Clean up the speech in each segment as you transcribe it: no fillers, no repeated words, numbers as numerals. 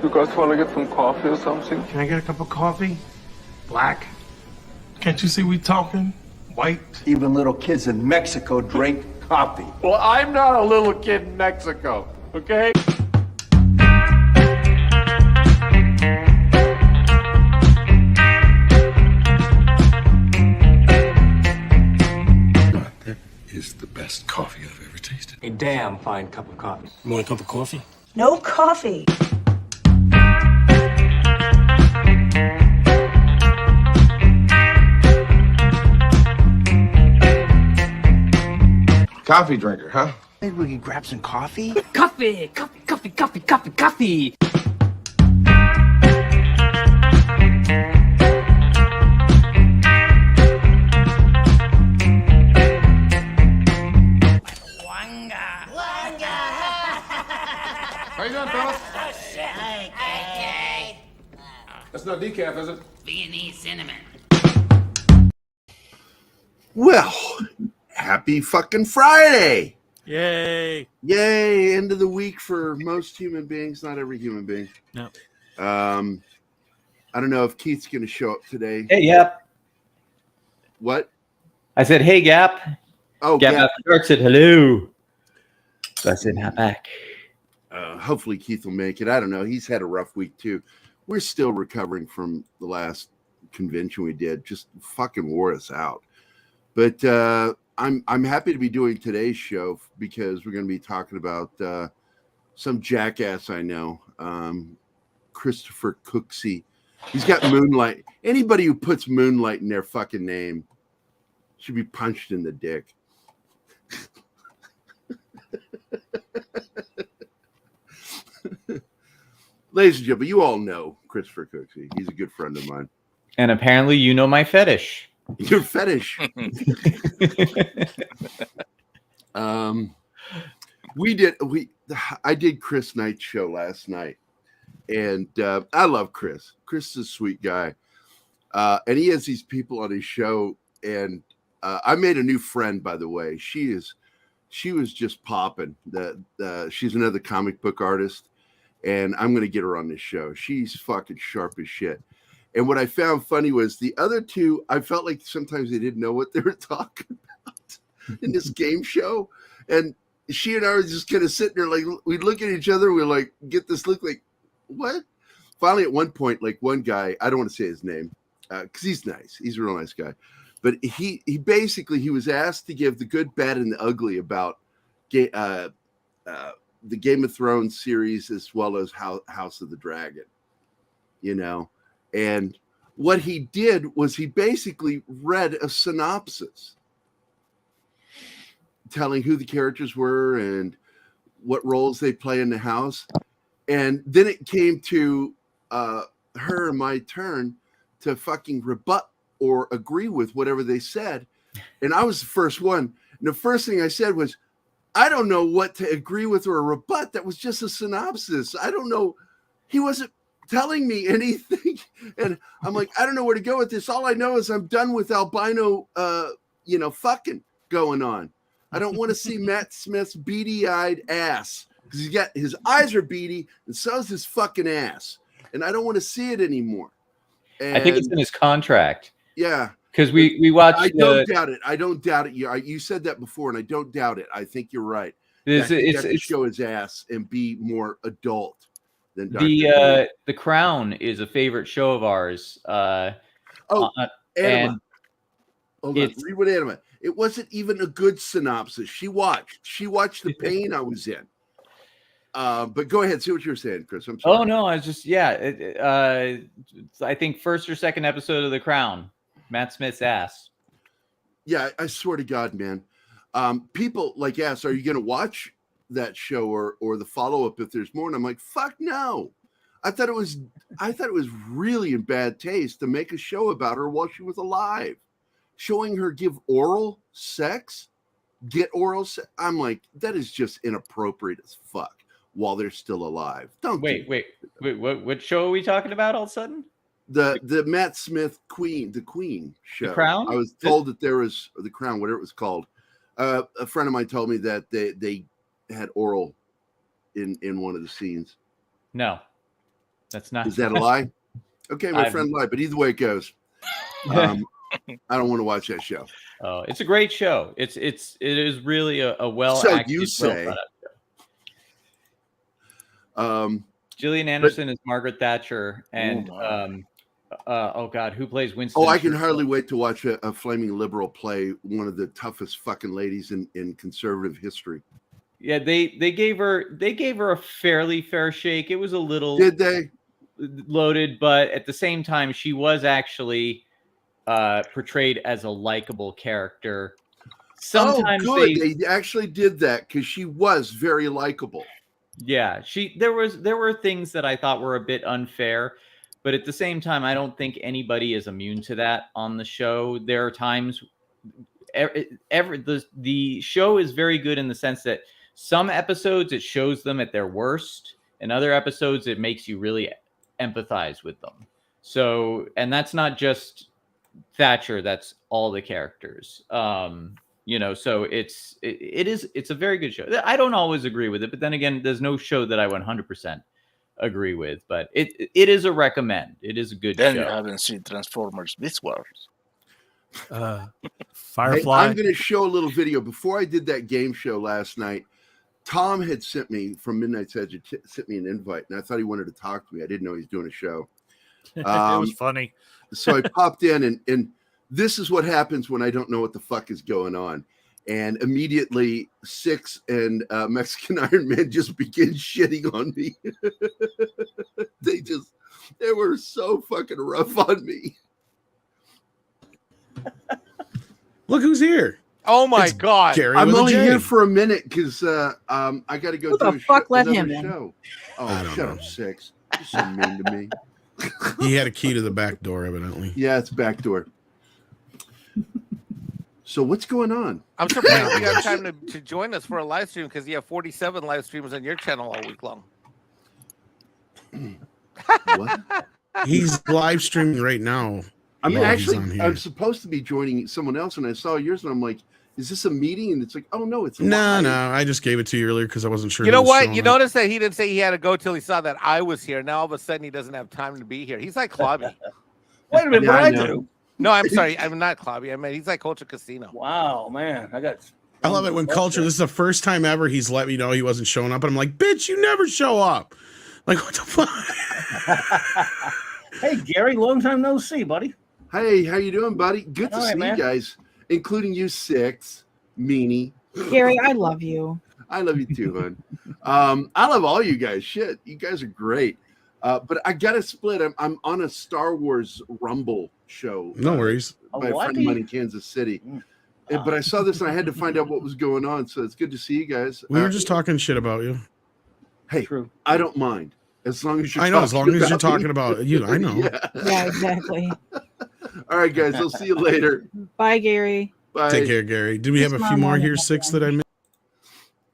You guys want to get some coffee or something? Can I get a cup of coffee? Black? Can't you see we talking? White? Even little kids in Mexico drink coffee. Well, I'm not a little kid in Mexico, okay? That is the best coffee I've ever tasted. A damn fine cup of coffee. You want a cup of coffee? No coffee. Coffee drinker, huh? Maybe we can grab some coffee? Coffee, coffee, coffee, coffee, coffee, coffee. How you doing, fellas? Okay. That's not decaf, is it? Viennese cinnamon. Well, happy fucking Friday. Yay. Yay. End of the week for most human beings, not every human being. No. I don't know if Keith's going to show up today. Hey, Gap. What? I said, hey, Gap. Oh, Gap after dark said hello. So I said, not back. Hopefully Keith will make it. I don't know. He's had a rough week too. We're still recovering from the last convention we did. Just fucking wore us out. But I'm happy to be doing today's show because we're going to be talking about some jackass I know, Christopher Cooksey. He's got Moonlight. Anybody who puts Moonlight in their fucking name should be punched in the dick. Ladies and gentlemen, you all know Christopher Cooksey. He's a good friend of mine. And apparently you know my fetish. Your fetish. I did Chris Knight's show last night, and I love Chris. Chris is a sweet guy, and he has these people on his show. And I made a new friend, by the way. She was just popping. She's another comic book artist, and I'm going to get her on this show. She's fucking sharp as shit. And what I found funny was the other two, I felt like sometimes they didn't know what they were talking about in this game show. And she and I were just kind of sitting there, like, we'd look at each other, we'd like get this look like, what? Finally, at one point, like one guy, I don't want to say his name, because he's nice. He's a real nice guy. But he basically, he was asked to give the good, bad, and the ugly about the Game of Thrones series as well as House of the Dragon, you know? And what he did was he basically read a synopsis telling who the characters were and what roles they play in the house. And then it came to her and my turn to fucking rebut or agree with whatever they said. And I was the first one. And the first thing I said was, I don't know what to agree with or rebut. That was just a synopsis. I don't know. He wasn't telling me anything. And I'm like, I don't know where to go with this. All I know is I'm done with albino, fucking going on. I don't want to see Matt Smith's beady-eyed ass because he's got his eyes are beady and so is his fucking ass. And I don't want to see it anymore. And I think it's in his contract. Yeah. Because we watched. I don't doubt it. I don't doubt it. You said that before, and I don't doubt it. I think you're right. It's show his ass and be more adult than Dr. The Crown is a favorite show of ours. Anima. And Hold on. Read what Anima. It wasn't even a good synopsis. She watched the pain I was in. But go ahead, see what you're saying, Chris. I'm sorry. Oh no, I was just I think first or second episode of The Crown, Matt Smith's ass. Yeah, I swear to God, man. People like ask, are you going to watch that show or the follow up if there's more? And I'm like, fuck no. I thought it was really in bad taste to make a show about her while she was alive, showing her give oral sex, get oral sex. I'm like, that is just inappropriate as fuck. While they're still alive. Wait. What show are we talking about all of a sudden? The Matt Smith the Queen show. The Crown? I was told that there was The Crown, whatever it was called. A friend of mine told me that they had oral in one of the scenes. No. That's not. Is that a lie? Okay, my friend lied, but either way it goes. I don't want to watch that show. Oh, it's a great show. It is really a well So acted, you say. Gillian Anderson is Margaret Thatcher, and oh god, who plays Winston? Oh, I can hardly wait to watch a flaming liberal play one of the toughest fucking ladies in conservative history. Yeah, they gave her a fairly fair shake. It was a little loaded, but at the same time, she was actually portrayed as a likable character. Sometimes they actually did that because she was very likable. Yeah, there were things that I thought were a bit unfair, but at the same time, I don't think anybody is immune to that on the show. There are times the show is very good in the sense that some episodes it shows them at their worst, and other episodes it makes you really empathize with them. So, and that's not just Thatcher, that's all the characters. So it's a very good show. I don't always agree with it, but then again, there's no show that I 100% agree with, but it is a recommend. It is a good show. Then you haven't seen Transformers Beast Wars. Firefly. I'm going to show a little video. Before I did that game show last night, Tom had sent me from Midnight's Edge, sent me an invite, and I thought he wanted to talk to me. I didn't know he was doing a show. It was funny. So I popped in, and this is what happens when I don't know what the fuck is going on. And immediately, Six and Mexican Iron Man just begin shitting on me. They were so fucking rough on me. Look who's here. Oh my God. Gerry I'm with a only J. here for a minute because I got to go Who do the fuck let another him in? show. I Oh, don't shut know. up, Six. You're so mean to me. He had a key to the back door, evidently. Yeah, it's back door. So what's going on? I'm surprised you have time to join us for a live stream because you have 47 live streams on your channel all week long. What? He's live streaming right now. I mean, while he's on actually, here. I'm supposed to be joining someone else, and I saw yours, and I'm like, is this a meeting? And it's like, oh, no, it's No, live. I just gave it to you earlier because I wasn't sure. You who know was what? showing You up. notice that he didn't say he had to go till he saw that I was here. Now all of a sudden he doesn't have time to be here. He's like Clobby. Wait a minute, Yeah, what I I know. do? No, I'm sorry. I'm not Clobby. I mean, he's like Culture Casino. Wow, man. I love it when Culture, this is the first time ever he's let me know he wasn't showing up. And I'm like, bitch, you never show up. Like, what the fuck? Hey, Gerry, long time no see, buddy. Hey, how you doing, buddy? Good to All right, see man. you guys, including you, Six, Meanie. Gerry, I love you. I love you too, hon. I love all you guys. Shit, you guys are great. But I got to split. I'm on a Star Wars Rumble show. No worries. By a friend of mine in Kansas City. But I saw this and I had to find out what was going on. So it's good to see you guys. We were just talking shit about you. Hey, True. I don't mind as long as you're. I know, as long as you're talking me. about you. I know. Yeah, exactly. All right, guys. I'll see you later. Bye, Gerry. Bye. Take care, Gary. Do we have a few more here, Six, that I missed?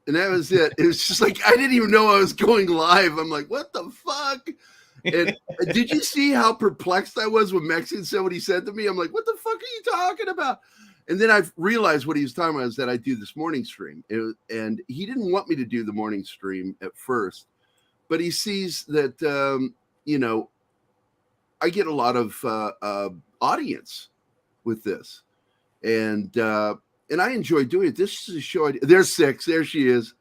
And that was it. It was just like I didn't even know I was going live. I'm like, what the fuck? And did you see how perplexed I was when Mexican said what he said to me? I'm like, what the fuck are you talking about? And then I realized what he was talking about is that I do this morning stream. And he didn't want me to do the morning stream at first, but he sees that, I get a lot of audience with this. And I enjoy doing it. This is a show. There's Six. There she is.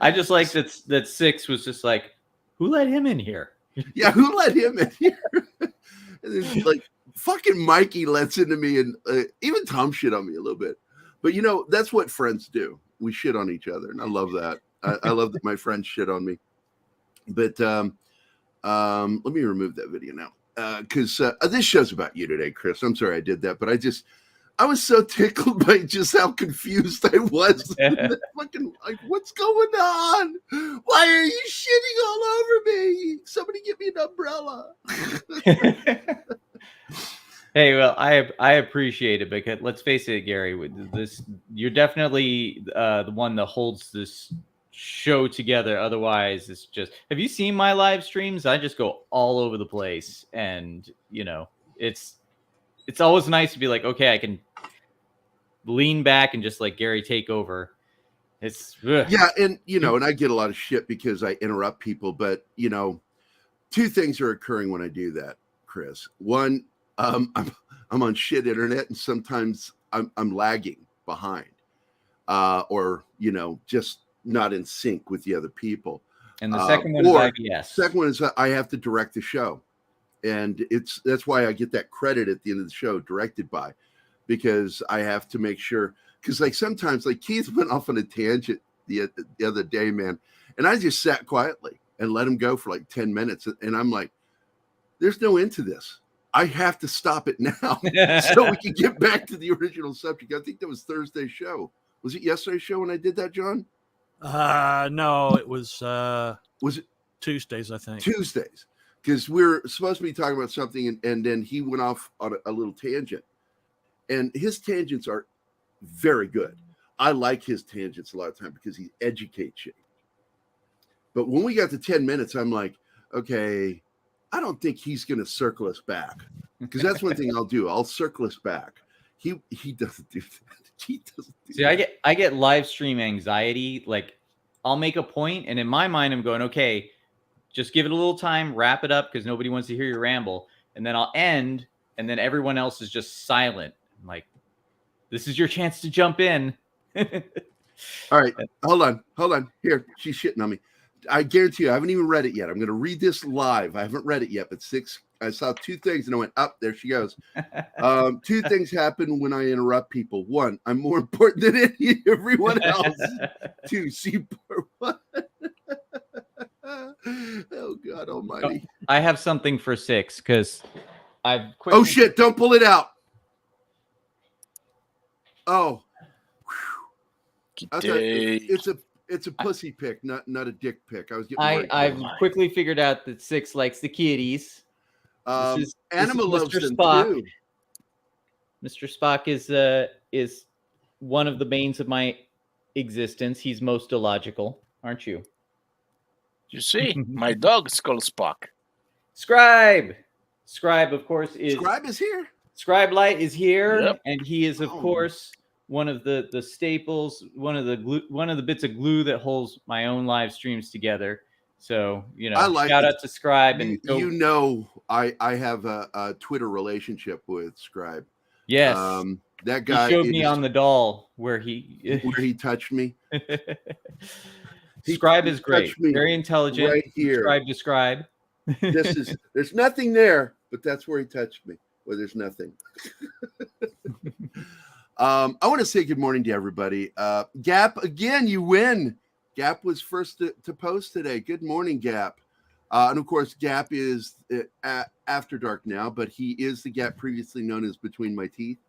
I just like that Six was just like, who let him in here? Yeah, who let him in here? And then, like, fucking Mikey lets into me, and even Tom shit on me a little bit. But that's what friends do. We shit on each other, and I love that. I love that my friends shit on me. But let me remove that video now because this show's about you today, Chris. I'm sorry I did that, but I was so tickled by just how confused I was. Fucking like, what's going on? Why are you shitting all over me? Somebody give me an umbrella. Hey, well, I appreciate it because let's face it, Gerry, with this, you're definitely the one that holds this show together. Otherwise, it's just. Have you seen my live streams? I just go all over the place, and it's always nice to be like, okay, I can lean back and just let Gerry take over. It's yeah, and and I get a lot of shit because I interrupt people, but two things are occurring when I do that, Chris. One, I'm on shit internet, and sometimes I'm lagging behind, or just not in sync with the other people. And the second one is IBS. Second one is I have to direct the show, and that's why I get that credit at the end of the show, directed by, because I have to make sure. Because like sometimes, like Keith went off on a tangent the other day, man, and I just sat quietly and let him go for like 10 minutes, and I'm like, there's no end to this. I have to stop it now so we can get back to the original subject. I think that was Thursday's show. Was it yesterday's show when I did that, John? No, it was it Tuesdays, I think. Tuesdays, because we're supposed to be talking about something, and then he went off on a little tangent, and his tangents are very good. I like his tangents a lot of time because he educates you. But when we got to 10 minutes, I'm like, okay, I don't think he's going to circle us back, because that's one thing I'll do. I'll circle us back. He doesn't do that. He doesn't do See, that. I get live stream anxiety. Like, I'll make a point, and in my mind, I'm going, okay, just give it a little time, wrap it up, because nobody wants to hear your ramble, and then I'll end, and then everyone else is just silent. I'm like, this is your chance to jump in. All right, hold on. Here, she's shitting on me. I guarantee you, I haven't even read it yet. I'm going to read this live. I haven't read it yet, but I saw two things, and I went, up, there she goes. Two things happen when I interrupt people. One, I'm more important than everyone else. Two, see part one. Oh, God almighty. I have something for 6, because I've Oh, shit, don't pull it out. Oh. It's a pussy pick, not a dick pick. I was getting I've quickly figured out that 6 likes the kitties. Anima loves Mr. them Spock. too. Mr. Spock is one of the banes of my existence. He's most illogical, aren't you? You see, my dog is called Spock. Scribe, of course, is here. Scribe Light is here, Yep. and he is, of course, one of the staples, one of the bits of glue that holds my own live streams together. So, shout out to Scribe. And I have a Twitter relationship with Scribe. Yes. That guy showed me on the doll where he touched me. Scribe is great. Very intelligent. Right here. Scribe to Scribe. There's nothing there, but that's where he touched me, where there's nothing. I want to say good morning to everybody. Gap, again, you win. Gap was first to post today. Good morning, Gap. And of course, Gap is After Dark now, but he is the Gap previously known as Between My Teeth.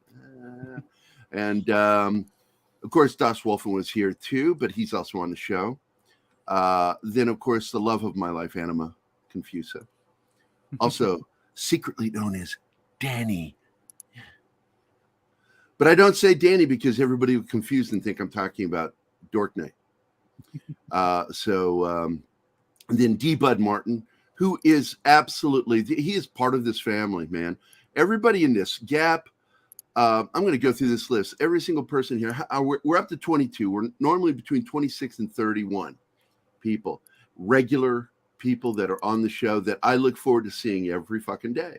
And of course, Das Wolfen was here too, but he's also on the show. Then, of course, the love of my life, Anima Confusa. Also, secretly known as Danny. But I don't say Danny because everybody would confuse and think I'm talking about Dork Night. Then D. Bud Martin, who is he is part of this family, man. Everybody in this Gap, I'm going to go through this list. Every single person here, we're up to 22. We're normally between 26 and 31 people, regular people that are on the show that I look forward to seeing every fucking day.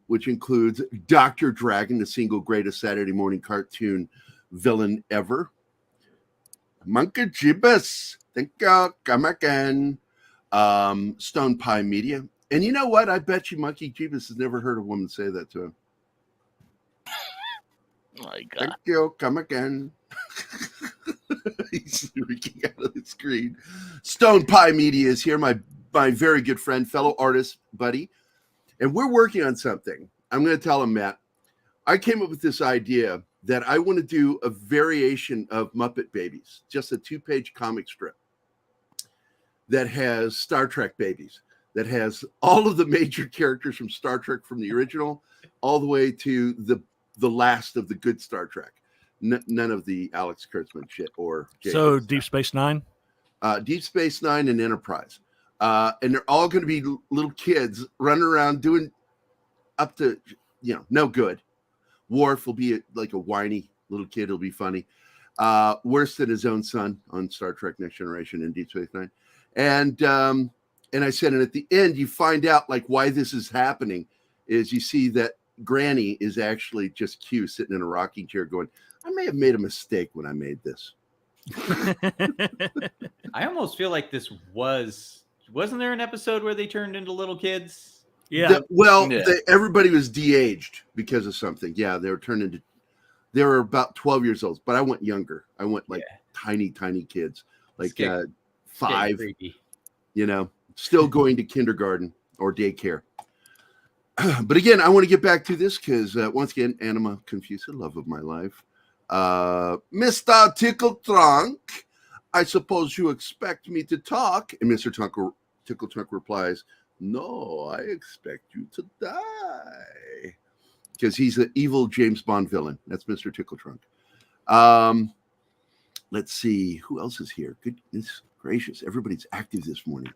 Which includes Dr. Dragon, the single greatest Saturday morning cartoon villain ever. Monkey Jibus, think come again. Stone Pie Media. And you know what? I bet you Monkey Jibus has never heard a woman say that to him. My God. Thank you, come again. He's freaking out of the screen. Stone Pie Media is here, my very good friend, fellow artist, buddy. And we're working on something. I'm going to tell him, Matt, I came up with this idea that I want to do a variation of Muppet Babies, just a 2-page comic strip that has Star Trek babies, that has all of the major characters from Star Trek from the original, all the way to the last of the good Star Trek. None of the Alex Kurtzman shit or So Deep Space Nine? Deep Space Nine and Enterprise. And they're all going to be little kids running around doing up to, no good. Worf will be like a whiny little kid. It'll be funny. Worse than his own son on Star Trek Next Generation and Deep Space Nine. And And I said, and at the end, you find out like why this is happening is you see that Granny is actually just Q sitting in a rocking chair going, I may have made a mistake when I made this. I almost feel like this wasn't there an episode where they turned into little kids? Yeah. Everybody was de-aged because of something. Yeah, they were about 12 years old, but I went younger. I went like tiny kids, like 5, still going to kindergarten or daycare. But again, I want to get back to this because once again, Anima Confusa, love of my life. Mr. Tickle Trunk, I suppose you expect me to talk. And Mr. Tickle Trunk replies, no, I expect you to die. Because he's an evil James Bond villain. That's Mr. Tickle Trunk. Let's see. Who else is here? Goodness gracious. Everybody's active this morning.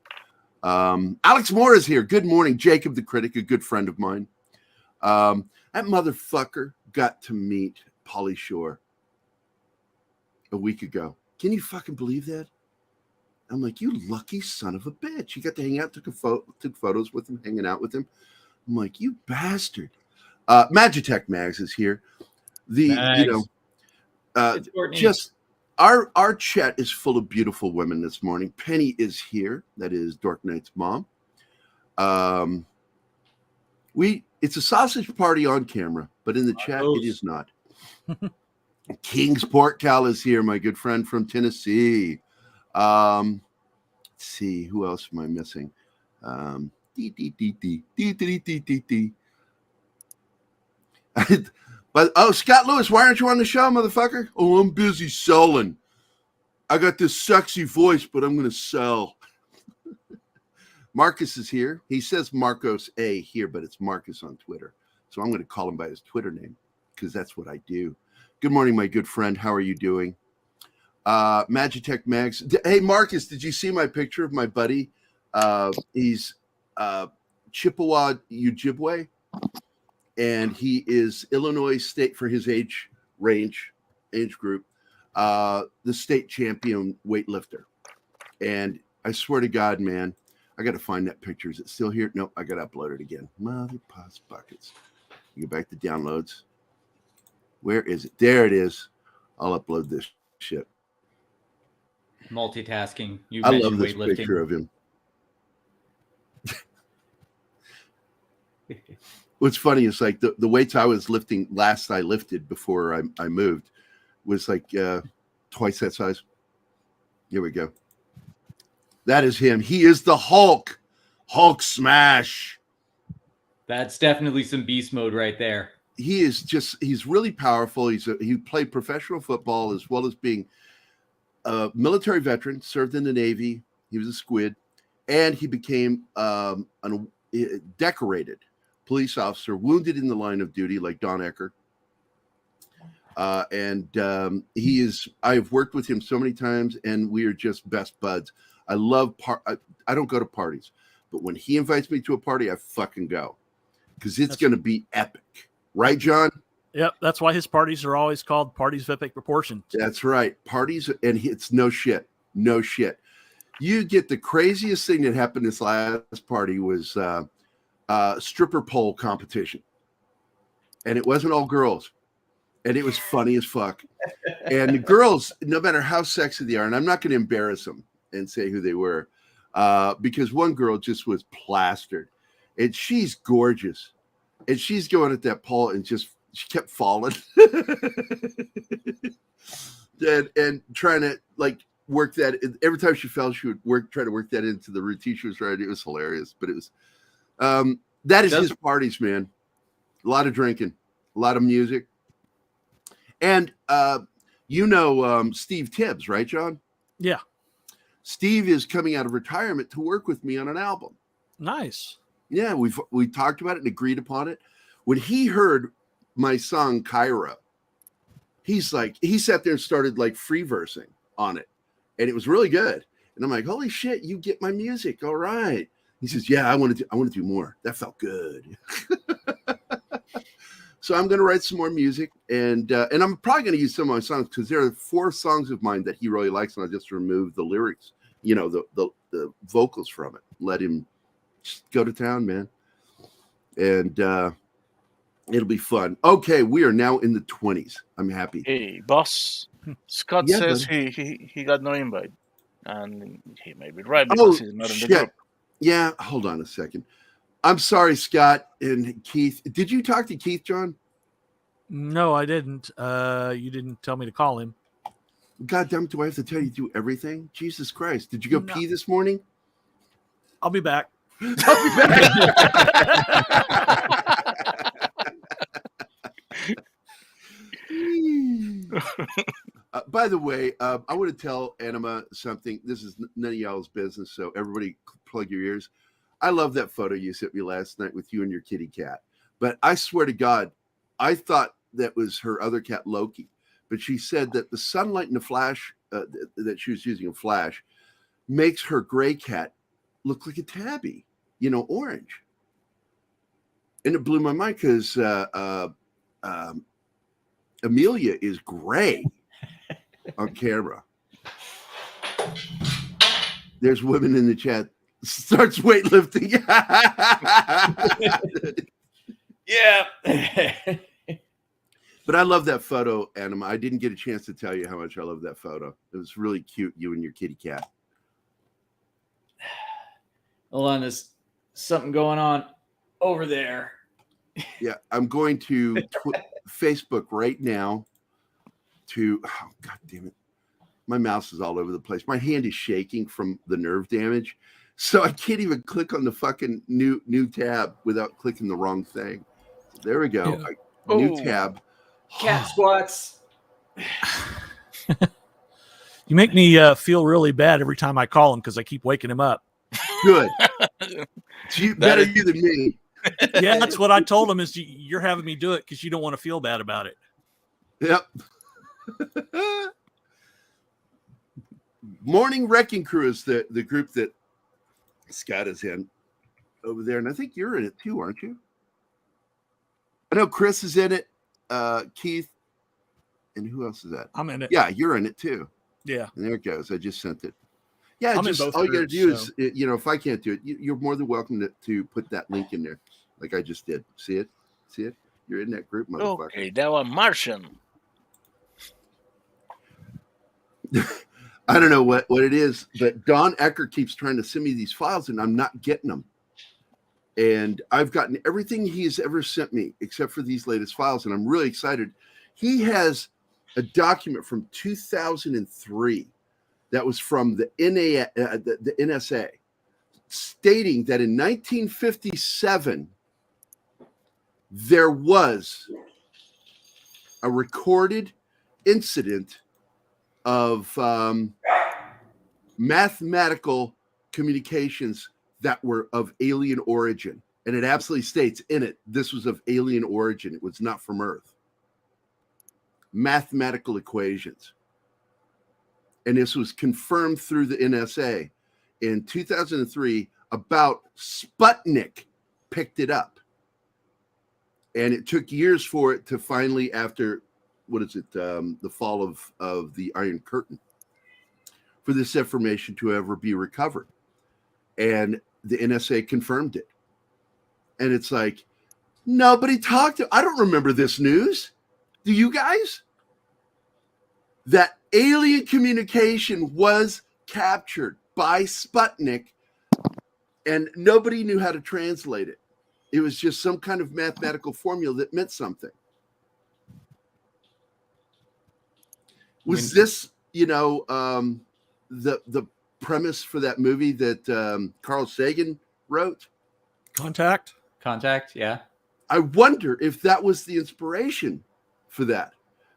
Alex Moore is here. Good morning. Jacob the Critic, a good friend of mine. That motherfucker got to meet Pauly Shore a week ago. Can you fucking believe that? I'm like, you lucky son of a bitch. You got to hang out, took photos with him, hanging out with him. I'm like, you bastard. Magitech Mags is here. Just our chat is full of beautiful women this morning. Penny is here. That is Dork Knight's mom. It's a sausage party on camera, but in the chat it is not. King's Pork Cal is here, my good friend from Tennessee. Let's see, who else am I missing? But Scott Lewis, why aren't you on the show, motherfucker? Oh, I'm busy selling. I got this sexy voice, but I'm gonna sell. Marcus is here. He says Marcos A here, but it's Marcus on Twitter. So I'm gonna call him by his Twitter name because that's what I do. Good morning, my good friend. How are you doing? Magitech Mags. Hey, Marcus, did you see my picture of my buddy? He's Chippewa Ojibwe, and he is Illinois State for his age group, the state champion weightlifter. And I swear to God, man, I got to find that picture. Is it still here? Nope, I got to upload it again. Mother Puss Buckets. Go back to downloads. Where is it? There it is. I'll upload this shit. Multitasking. I love this picture of him. What's funny is like the weights I was lifting last I lifted before I moved was like twice that size. Here we go. That is him. He is the Hulk. Hulk smash. That's definitely some beast mode right there. He's really powerful. He played professional football as well as being a military veteran, served in the Navy. He was a squid, and he became a decorated police officer, wounded in the line of duty, like Don Ecker. I've worked with him so many times, and we are just best buds. I love I don't go to parties, but when he invites me to a party, I fucking go because it's going to be epic. Right, John? Yep, that's why his parties are always called parties of epic proportions. That's right. Parties, and it's no shit. No shit. You get the craziest thing that happened this last party was stripper pole competition. And it wasn't all girls. And it was funny as fuck. And the girls, no matter how sexy they are, and I'm not going to embarrass them and say who they were, because one girl just was plastered. And she's gorgeous. And she's going at that pole and she kept falling. and trying to like work that. Every time she fell, she would try to work that into the routine she was riding. It was hilarious. But it was that is his parties, man. A lot of drinking, a lot of music. And Steve Tibbs, right, John? Yeah. Steve is coming out of retirement to work with me on an album. Nice. Yeah, we talked about it and agreed upon it. When he heard my song Kyra, he sat there and started like free versing on it. And it was really good. And I'm like, holy shit, you get my music. All right. He says, yeah, I want to do more. That felt good. So I'm going to write some more music, and I'm probably going to use some of my songs because there are 4 songs of mine that he really likes, and I just removed the lyrics the vocals from it. Let him just go to town, man. And it'll be fun. Okay, we are now in the 20s. I'm happy. Hey, boss. Scott Yeah, says buddy. he got no invite. And he may be right because he's not in the group. Yeah, hold on a second. I'm sorry, Scott and Keith. Did you talk to Keith, John? No, I didn't. You didn't tell me to call him. God damn it, do I have to tell you to do everything? Jesus Christ. Did you go pee this morning? I'll be back. By the way, I want to tell Anima something. This is none of y'all's business, so everybody plug your ears. I love that photo you sent me last night with you and your kitty cat. But I swear to God, I thought that was her other cat, Loki. But she said that the sunlight and the flash, that she was using a flash, makes her gray cat look like a tabby, orange. And it blew my mind because Amelia is gray on camera. There's women in the chat. Starts weightlifting. Yeah. But I love that photo, Anima. I didn't get a chance to tell you how much I love that photo. It was really cute, you and your kitty cat. Hold on, there's something going on over there. Yeah, I'm going to Facebook right now to, oh, God damn it. My mouse is all over the place. My hand is shaking from the nerve damage. So I can't even click on the fucking new tab without clicking the wrong thing. So there we go. Yeah. New tab. Cat squats. You make me feel really bad every time I call him because I keep waking him up. Good. Better you than me. Yeah, that's what I told him is you're having me do it because you don't want to feel bad about it. Yep. Morning Wrecking Crew is the group that Scott is in over there. And I think you're in it too, aren't you? I know Chris is in it. Keith. And who else is that? I'm in it. Yeah, you're in it too. Yeah. And there it goes. I just sent it. Yeah, I'm just in both all you got to groups, do is, if I can't do it, you're more than welcome to put that link in there like I just did. See it? See it? You're in that group, motherfucker. Okay, that was Martian. I don't know what it is, but Don Ecker keeps trying to send me these files and I'm not getting them. And I've gotten everything he's ever sent me except for these latest files, and I'm really excited. He has a document from 2003 that was from the NSA stating that in 1957 there was a recorded incident of mathematical communications that were of alien origin. And it absolutely states in it, this was of alien origin. It was not from Earth. Mathematical equations. And this was confirmed through the NSA. In 2003, about Sputnik picked it up. And it took years for it to finally, after the fall of the Iron Curtain, for this information to ever be recovered. And the NSA confirmed it. And it's like, nobody talked to, I don't remember this news. Do you guys? That alien communication was captured by Sputnik and nobody knew how to translate it. It was just some kind of mathematical formula that meant something. Was this, the premise for that movie that Carl Sagan wrote? Contact, yeah. I wonder if that was the inspiration for that,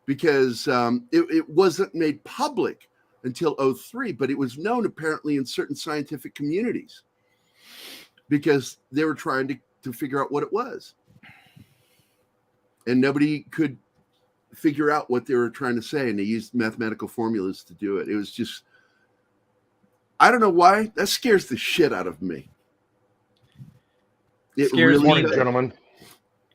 because it wasn't made public until 2003, but it was known apparently in certain scientific communities because they were trying to figure out what it was. And nobody could figure out what they were trying to say, and they used mathematical formulas to do it. It was just, I don't know why. That scares the shit out of me. It Scares Good morning, me. gentlemen.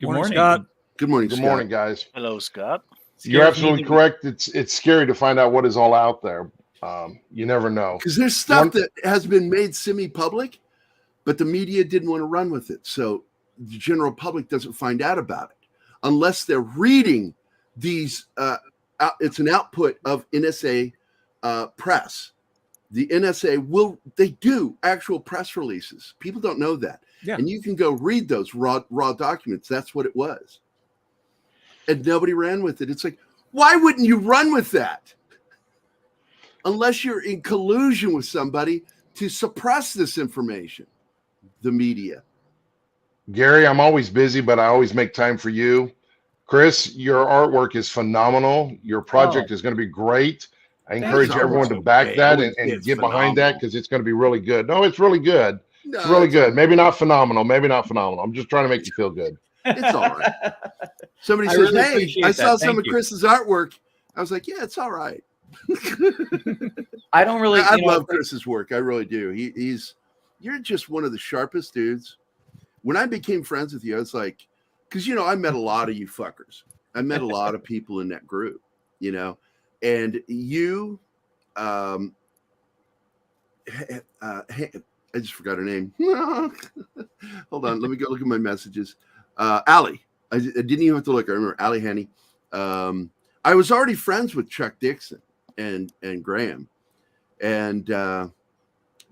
Good morning, Scott. Good morning, Good Scott. morning, guys. Hello, Scott. You're absolutely correct. It's scary to find out what is all out there. You never know. Because there's stuff that has been made semi-public, but the media didn't want to run with it. So the general public doesn't find out about it unless they're reading these. It's an output of NSA press. The NSA they do actual press releases. People don't know that. Yeah. And you can go read those raw documents. That's what it was. And nobody ran with it. It's like, why wouldn't you run with that? Unless you're in collusion with somebody to suppress this information, the media. Gary, I'm always busy, but I always make time for you. Chris, your artwork is phenomenal. Your project is going to be great. I encourage everyone to back that and get behind that because it's going to be really good. No, it's really good. It's really good. Maybe not phenomenal. I'm just trying to make you feel good. It's all right. Somebody says, hey, I saw some of Chris's artwork. I was like, yeah, it's all right. I don't really. I love Chris's work. I really do. You're just one of the sharpest dudes. When I became friends with you, I was like, because I met a lot of you fuckers. I met a lot of people in that group, and you. I just forgot her name. Hold on, let me go look at my messages. Allie. I didn't even have to look. I remember Allie Henny. I was already friends with Chuck Dixon and Graham, and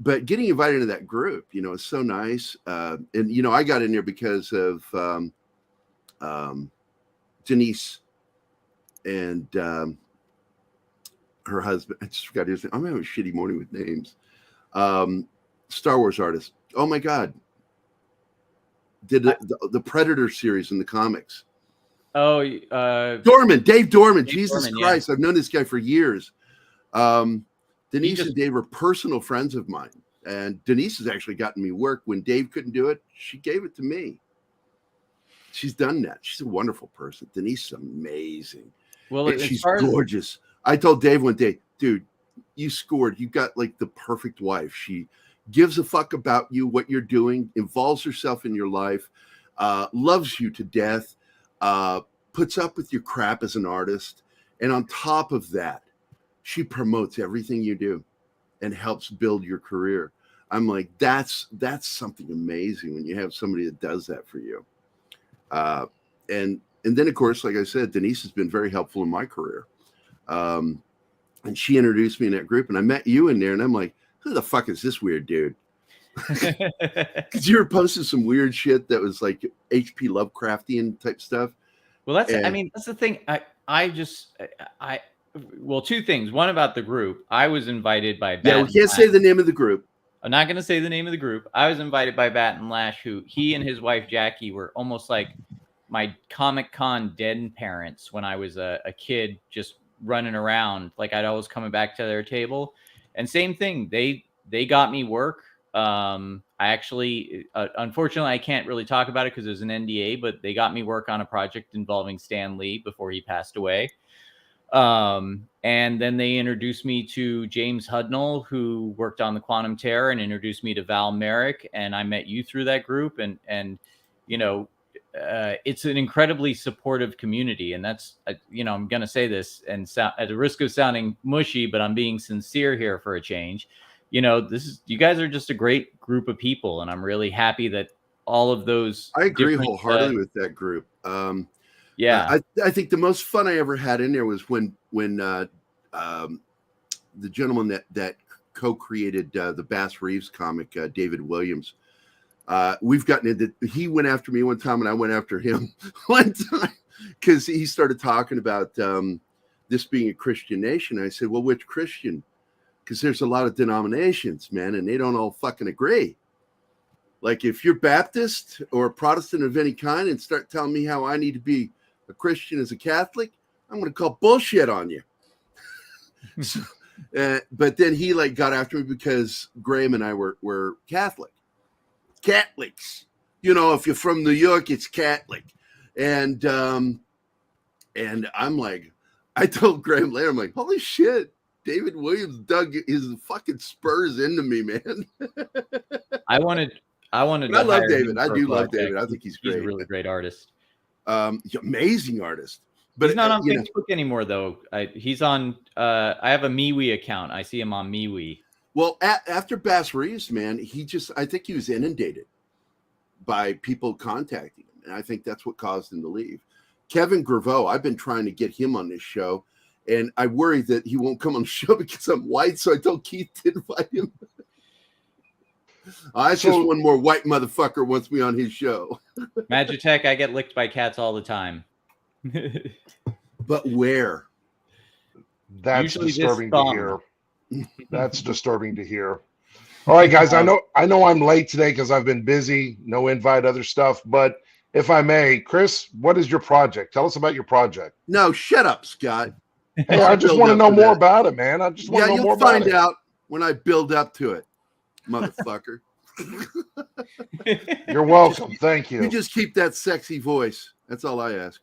but getting invited into that group, is so nice. And I got in there because of Denise and her husband. I just forgot his name. I'm having a shitty morning with names. Star Wars artist. Oh my God. Did the Predator series in the comics. Oh, Dorman, Dave Dorman. Jesus Dorman, Christ. I've known this guy for years. Denise and Dave were personal friends of mine. And Denise has actually gotten me work. When Dave couldn't do it, she gave it to me. She's done that. She's a wonderful person. Denise is amazing. Well, and she's gorgeous. I told Dave one day, dude, you scored. You got like the perfect wife. She gives a fuck about you, what you're doing, involves herself in your life, loves you to death, puts up with your crap as an artist. And on top of that, she promotes everything you do and helps build your career. I'm like, that's something amazing when you have somebody that does that for you. And then, of course, like I said, Denise has been very helpful in my career. And she introduced me in that group, and I met you in there, and I'm like, who the fuck is this weird dude? Because you were posting some weird shit that was like H.P. Lovecraftian type stuff. Well, that's the thing. Well, two things. One about the group. I was invited by Bat. Yeah, we can't say the name of the group. I'm not going to say the name of the group. I was invited by Bat and Lash, who he and his wife Jackie were almost like my Comic-Con den parents when I was a kid, just running around. Like I'd always coming back to their table. And same thing. They got me work. I actually, unfortunately, I can't really talk about it because there's an NDA, but they got me work on a project involving Stan Lee before he passed away. And then they introduced me to James Hudnall, who worked on the Quantum Terror, and introduced me to Val Merrick. And I met you through that group. And it's an incredibly supportive community. And that's, I'm going to say this and at the risk of sounding mushy, but I'm being sincere here for a change. You guys are just a great group of people. And I'm really happy that all of those. I agree wholeheartedly with that group. Yeah, I think the most fun I ever had in there was when the gentleman that co-created the Bass Reeves comic, David Williams. We've gotten into. He went after me one time, and I went after him one time because he started talking about this being a Christian nation. I said, "Well, which Christian?" Because there's a lot of denominations, man, and they don't all fucking agree. Like if you're Baptist or a Protestant of any kind and start telling me how I need to be a Christian as a Catholic, I'm going to call bullshit on you. So, but then he got after me because Graham and I were Catholics. If you're from New York, it's Catholic. And I'm like, I told Graham later, I'm like, holy shit, David Williams dug his fucking spurs into me, man. I wanted. I love David. I do love David. I think he's great. He's a really great artist. Amazing artist. But he's not on you know, Facebook anymore, though. He's on. I have a MeWe account. I see him on MeWe. well, after Bass Reeves, man, I think he was inundated by people contacting him, and I think that's what caused him to leave. Kevin Graveau, I've been trying to get him on this show, and I worry that he won't come on the show because I'm white, so I told Keith to invite him. It's just one more white motherfucker wants me on his show. Magitech, I get licked by cats all the time. But where? That's Usually disturbing this to hear. That's disturbing to hear. All right, guys, I know I'm late today because I've been busy, no invite, other stuff. But if I may, Chris, what is your project? Tell us about your project. No, shut up, Scott. Hey, I just want to know more about it, man. I just want to know more about it. You'll find out when I build up to it, motherfucker. You're welcome. Thank you. You just keep that sexy voice. That's all I ask.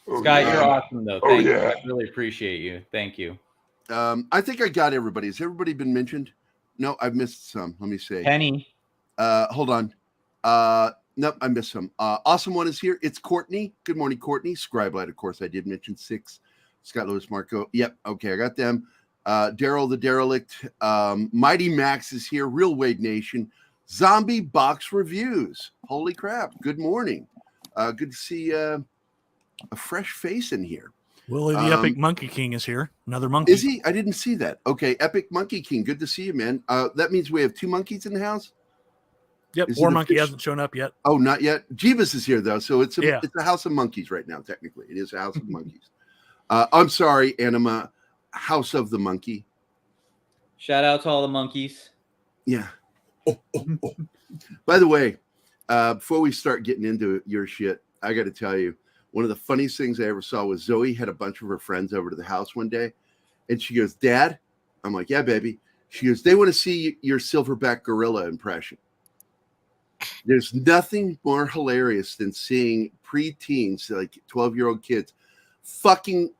Scott, you're awesome, though. Thank you. Yeah. I really appreciate you. Thank you. I think I got everybody. Has everybody been mentioned? No, I've missed some. Let me see. Penny. Hold on. Nope, I missed some. Awesome one is here. It's Courtney. Good morning, Courtney. Scribelight, of course, I did mention 6. Scott Lewis Marco. Yep. Okay, I got them. Daryl the Derelict. Mighty Max is here. Real Wade Nation. Zombie Box Reviews. Holy crap. Good morning. Good to see a fresh face in here. Willie the Epic Monkey King is here. Another monkey. Is he? I didn't see that. Okay, Epic Monkey King. Good to see you, man. That means we have 2 monkeys in the house? Yep, Is War it Monkey official? hasn't shown up yet. Oh, not yet. Jeebus is here, though, so it's a Yeah. it's a house of monkeys right now, technically. It is a house of monkeys. I'm sorry, Anima. House of the Monkey. Shout out to all the monkeys. Yeah. Oh. By the way, before we start getting into your shit, I got to tell you, one of the funniest things I ever saw was Zoe had a bunch of her friends over to the house one day, and she goes, "Dad," I'm like, "Yeah, baby." She goes, "They want to see your silverback gorilla impression." There's nothing more hilarious than seeing preteens, like 12-year-old kids, fucking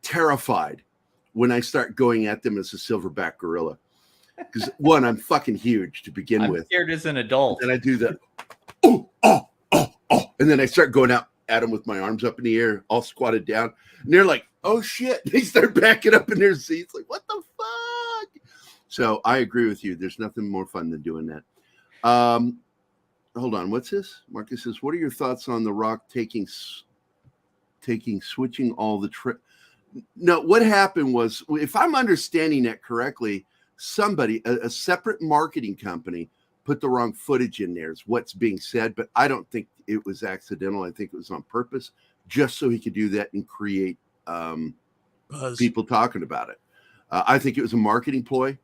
terrified when I start going at them as a silverback gorilla. Because one, I'm fucking huge to begin I'm with. scared as an adult. And I do the and then I start going out at them with my arms up in the air, all squatted down. And they're like, "Oh shit." They start backing up in their seats, like, "What the fuck?" So I agree with you. There's nothing more fun than doing that. Hold on. What's this? Marcus says, "What are your thoughts on The Rock switching all the No, what happened was, if I'm understanding that correctly, somebody, a separate marketing company, put the wrong footage in there is what's being said, but I don't think it was accidental. I think it was on purpose, just so he could do that and create people talking about it. I think it was a marketing ploy.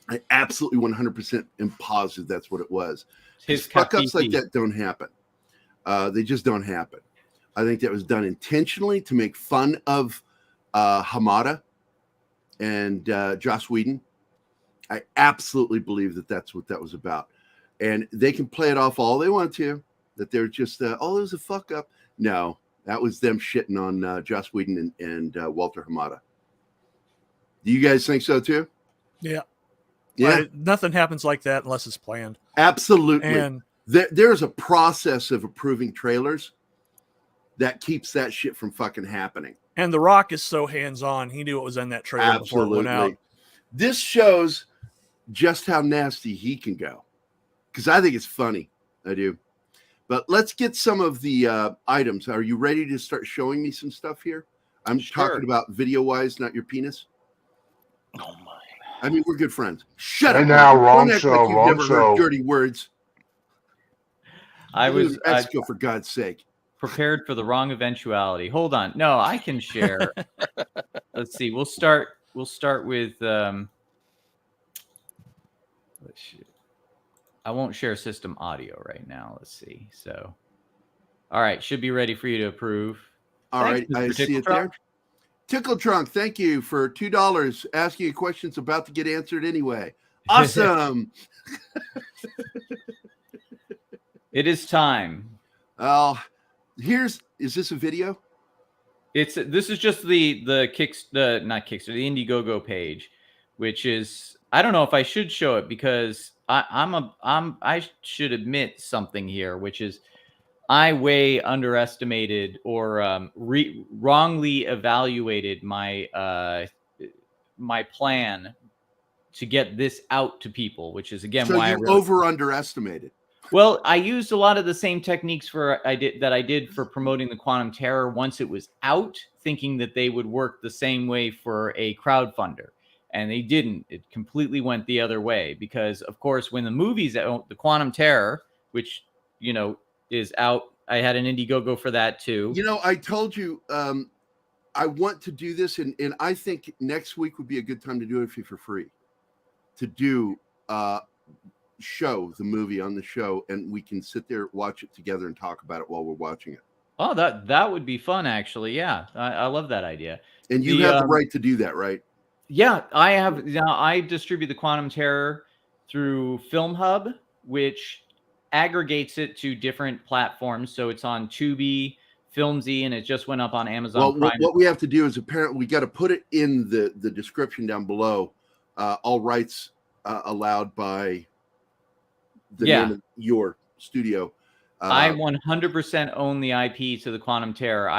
I absolutely 100% am positive that's what it was. Fuck-ups like that don't happen. They just don't happen. I think that was done intentionally to make fun of Hamada and Joss Whedon. I absolutely believe that that's what that was about. And they can play it off all they want to, that they're just, oh, it was a fuck up. No, that was them shitting on Joss Whedon and Walter Hamada. Do you guys think so too? Yeah. Yeah. Nothing happens like that unless it's planned. Absolutely. And there's a process of approving trailers that keeps that shit from fucking happening. And The Rock is so hands-on. He knew what was in that trailer before it went out. This shows just how nasty he can go, because I think it's funny. I do. But let's get some of the items. Are you ready to start showing me some stuff here? I'm talking about video-wise, not your penis. Oh my! I mean, we're good friends. Shut Hey, up. now, Martin. wrong Don't act show, like you've wrong never show. heard dirty words. I Live was in Mexico, for God's sake. prepared for the wrong eventuality. Hold on. No, I can share. Let's see. We'll start with I won't share system audio right now. Let's see. So, all right, should be ready for you to approve. All right, I see it there. Tickle Trunk, thank you for $2 asking you questions about to get answered anyway. Awesome. It is time. Is this a video? This is just the Indiegogo page, which is, I don't know if I should show it because I should admit something here, which is I way underestimated or wrongly evaluated my my plan to get this out to people, which is again So why you underestimated. Well, I used a lot of the same techniques I did for promoting the Quantum Terror once it was out, thinking that they would work the same way for a crowdfunder. And they didn't. It completely went the other way because, of course, when the movie's out, the Quantum Terror, which, you know, is out, I had an Indiegogo for that too. You know, I told you I want to do this, and I think next week would be a good time to do it for free. To do show the movie on the show, and we can sit there, watch it together, and talk about it while we're watching it. Oh, that would be fun, actually. Yeah, I love that idea. And you have the right to do that, right? Yeah, I have. Now I distribute the Quantum Terror through Film Hub, which aggregates it to different platforms. So it's on Tubi, Filmzy, and it just went up on Amazon Prime. What we have to do is apparently we got to put it in the description down below. All rights allowed by the name of your studio. I 100% own the IP to the Quantum Terror.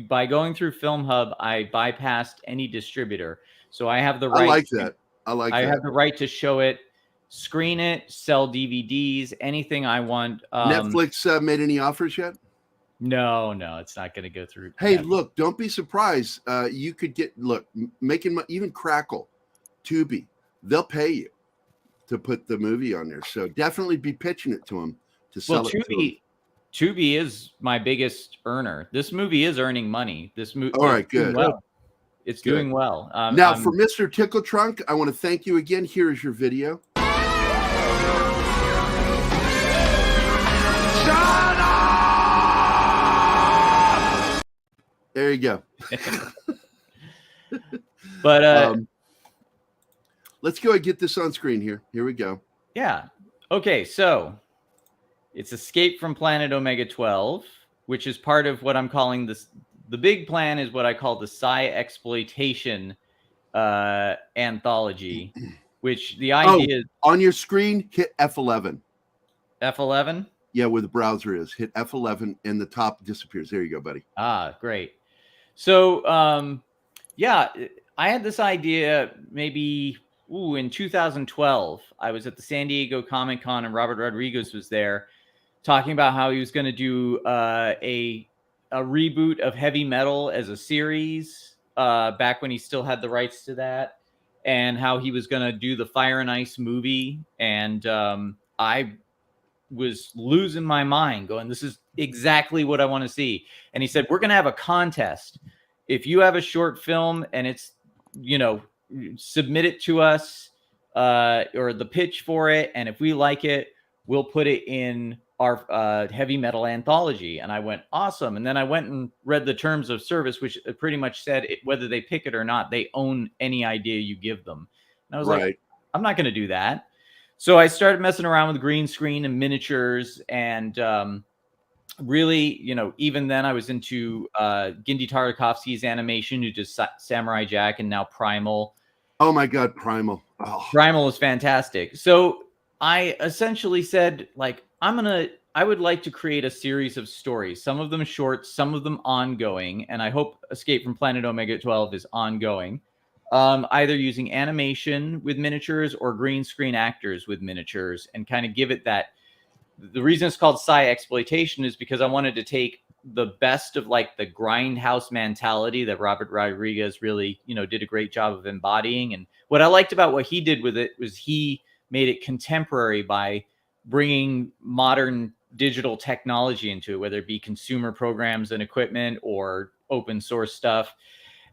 By going through Film Hub, I bypassed any distributor, so I have the right. I like that. I have the right to show it, screen it, sell DVDs, anything I want. Netflix made any offers yet? No, it's not going to go through. Hey, look, don't be surprised. You could get making even Crackle, Tubi, they'll pay you to put the movie on there. So definitely be pitching it to them to sell it to them. Tubi is my biggest earner. This movie is earning money. This movie. All right, good. It's doing well. Now, for Mr. Tickle Trunk, I want to thank you again. Here is your video. There you go. But let's go and get this on screen here. Here we go. Yeah. Okay, so it's Escape from Planet Omega 12, which is part of what I'm calling this. The big plan is what I call the sci-exploitation anthology, which the idea is on your screen, hit F11. F11? Yeah, where the browser is. Hit F11 and the top disappears. There you go, buddy. Ah, great. So, yeah, I had this idea maybe in 2012. I was at the San Diego Comic Con and Robert Rodriguez was there talking about how he was going to do a reboot of Heavy Metal as a series back when he still had the rights to that, and how he was going to do the Fire and Ice movie. And I was losing my mind going, this is exactly what I want to see. And he said, we're going to have a contest. If you have a short film and it's, submit it to us or the pitch for it. And if we like it, we'll put it in our heavy metal anthology. And I went, awesome. And then I went and read the terms of service, which pretty much said whether they pick it or not, they own any idea you give them. And I was like, I'm not going to do that. So I started messing around with green screen and miniatures, and really, even then I was into Genndy Tartakovsky's animation, who does Samurai Jack and now Primal. Oh my God, Primal. Oh. Primal is fantastic. So I essentially said, I would like to create a series of stories, some of them short, some of them ongoing, and I hope Escape from Planet Omega 12 is ongoing. Either using animation with miniatures or green screen actors with miniatures, and kind of give it that. The reason it's called sci-exploitation is because I wanted to take the best of the grindhouse mentality that Robert Rodriguez really, did a great job of embodying. And what I liked about what he did with it was he made it contemporary by bringing modern digital technology into it, whether it be consumer programs and equipment or open source stuff,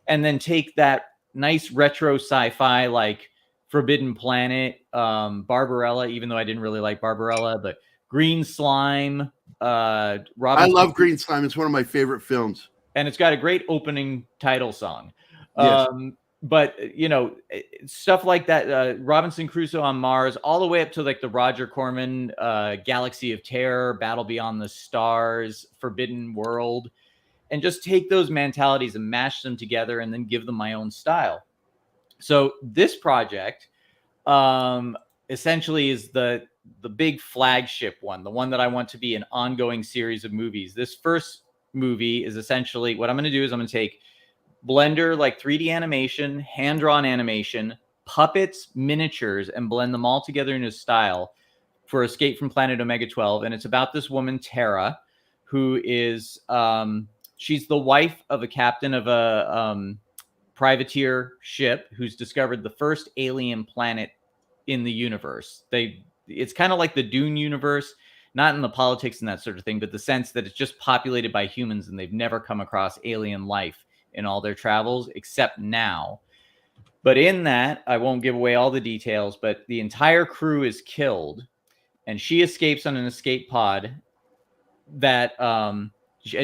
and then take that nice retro sci-fi like Forbidden Planet, Barbarella, even though I didn't really like Barbarella, but Green Slime. I love Green Slime. It's one of my favorite films. And it's got a great opening title song. Yes. But, stuff like that, Robinson Crusoe on Mars, all the way up to the Roger Corman Galaxy of Terror, Battle Beyond the Stars, Forbidden World, and just take those mentalities and mash them together and then give them my own style. So this project essentially is the the big flagship one, the one that I want to be an ongoing series of movies. This first movie is essentially what I'm going to do is I'm going to take Blender, like 3D animation, hand-drawn animation, puppets, miniatures, and blend them all together in a style for Escape from Planet Omega 12. And it's about this woman, Tara, who is, she's the wife of a captain of a privateer ship who's discovered the first alien planet in the universe. It's kind of like the Dune universe, not in the politics and that sort of thing, but the sense that it's just populated by humans and they've never come across alien life in all their travels, except now. But in that, I won't give away all the details, but the entire crew is killed, and she escapes on an escape pod that, and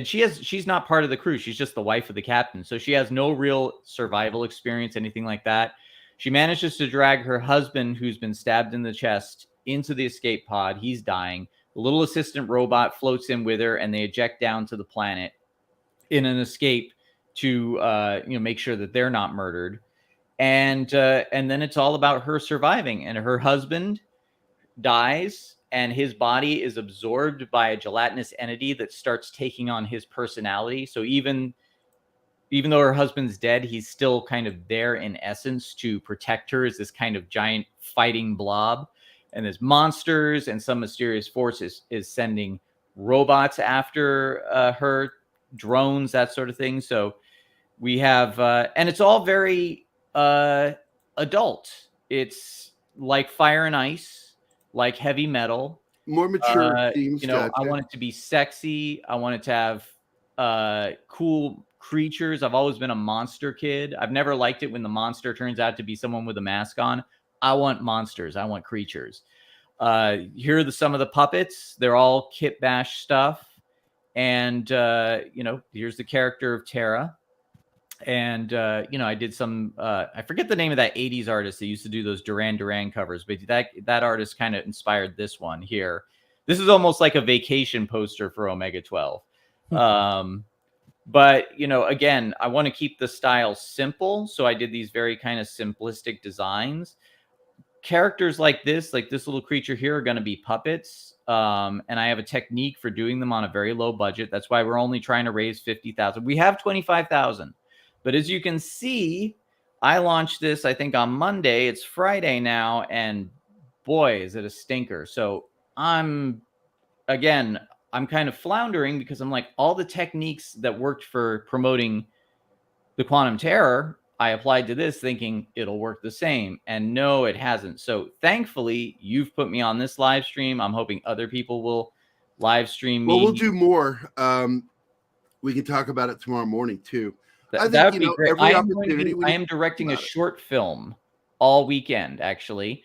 she's not part of the crew. She's just the wife of the captain. So she has no real survival experience, anything like that. She manages to drag her husband, who's been stabbed in the chest, into the escape pod. He's dying. The little assistant robot floats in with her, and they eject down to the planet in an escape to make sure that they're not murdered. And then it's all about her surviving. And her husband dies, and his body is absorbed by a gelatinous entity that starts taking on his personality. So even though her husband's dead, he's still kind of there in essence to protect her as this kind of giant fighting blob. And there's monsters, and some mysterious force is sending robots after her, drones, that sort of thing. So we have, and it's all very adult. It's like Fire and Ice, like Heavy Metal. More mature themes. I want it to be sexy. I want it to have cool creatures. I've always been a monster kid. I've never liked it when the monster turns out to be someone with a mask on. I want monsters. I want creatures. Here are some of the puppets. They're all Kit Bash stuff. And, here's the character of Tara. And, I did some, I forget the name of that 80s artist that used to do those Duran Duran covers, but that artist kind of inspired this one here. This is almost like a vacation poster for Omega 12. But, again, I want to keep the style simple. So I did these very kind of simplistic designs. Characters like this little creature here are going to be puppets. And I have a technique for doing them on a very low budget. That's why we're only trying to raise 50,000. We have 25,000. But as you can see, I launched this, I think, on Monday. It's Friday now. And boy, is it a stinker. So I'm kind of floundering because I'm like, all the techniques that worked for promoting the Quantum Terror, I applied to this thinking it'll work the same. And no, it hasn't. So thankfully, you've put me on this live stream. I'm hoping other people will live stream me. Well, we'll do more. We can talk about it tomorrow morning, too. That would be great. I am directing a short film all weekend, actually,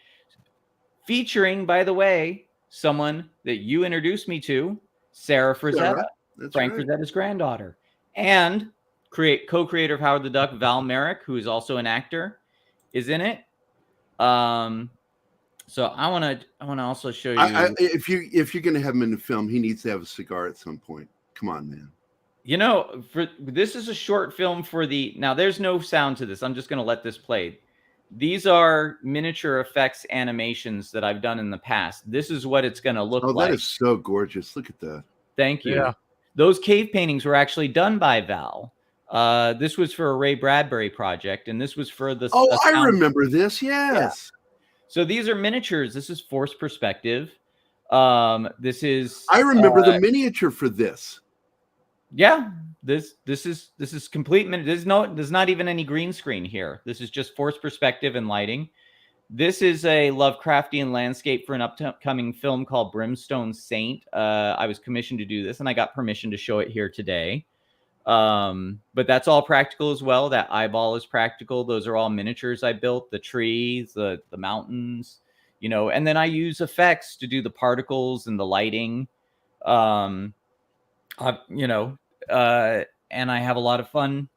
featuring, by the way, someone that you introduced me to, Sarah Frazetta, Frank Frazetta's granddaughter, and co-creator of Howard the Duck, Val Merrick, who is also an actor, is in it. So I want to also show you. If you're going to have him in the film, he needs to have a cigar at some point. Come on, man. This is a short film now there's no sound to this. I'm just going to let this play. These are miniature effects animations that I've done in the past. This is what it's going to look like. Oh, that is so gorgeous. Look at that. Thank you. Yeah. Those cave paintings were actually done by Val. This was for a Ray Bradbury project, and this was for the. Oh, I remember this. Yes. Yeah. So these are miniatures. This is force perspective. This is. I remember the miniature for this. Yeah, this is complete. There's not even any green screen here. This is just force perspective and lighting. This is a Lovecraftian landscape for an upcoming film called Brimstone Saint. I was commissioned to do this, and I got permission to show it here today. But that's all practical as well. That eyeball is practical. Those are all miniatures I built. The trees, the mountains, and then I use effects to do the particles and the lighting. And I have a lot of fun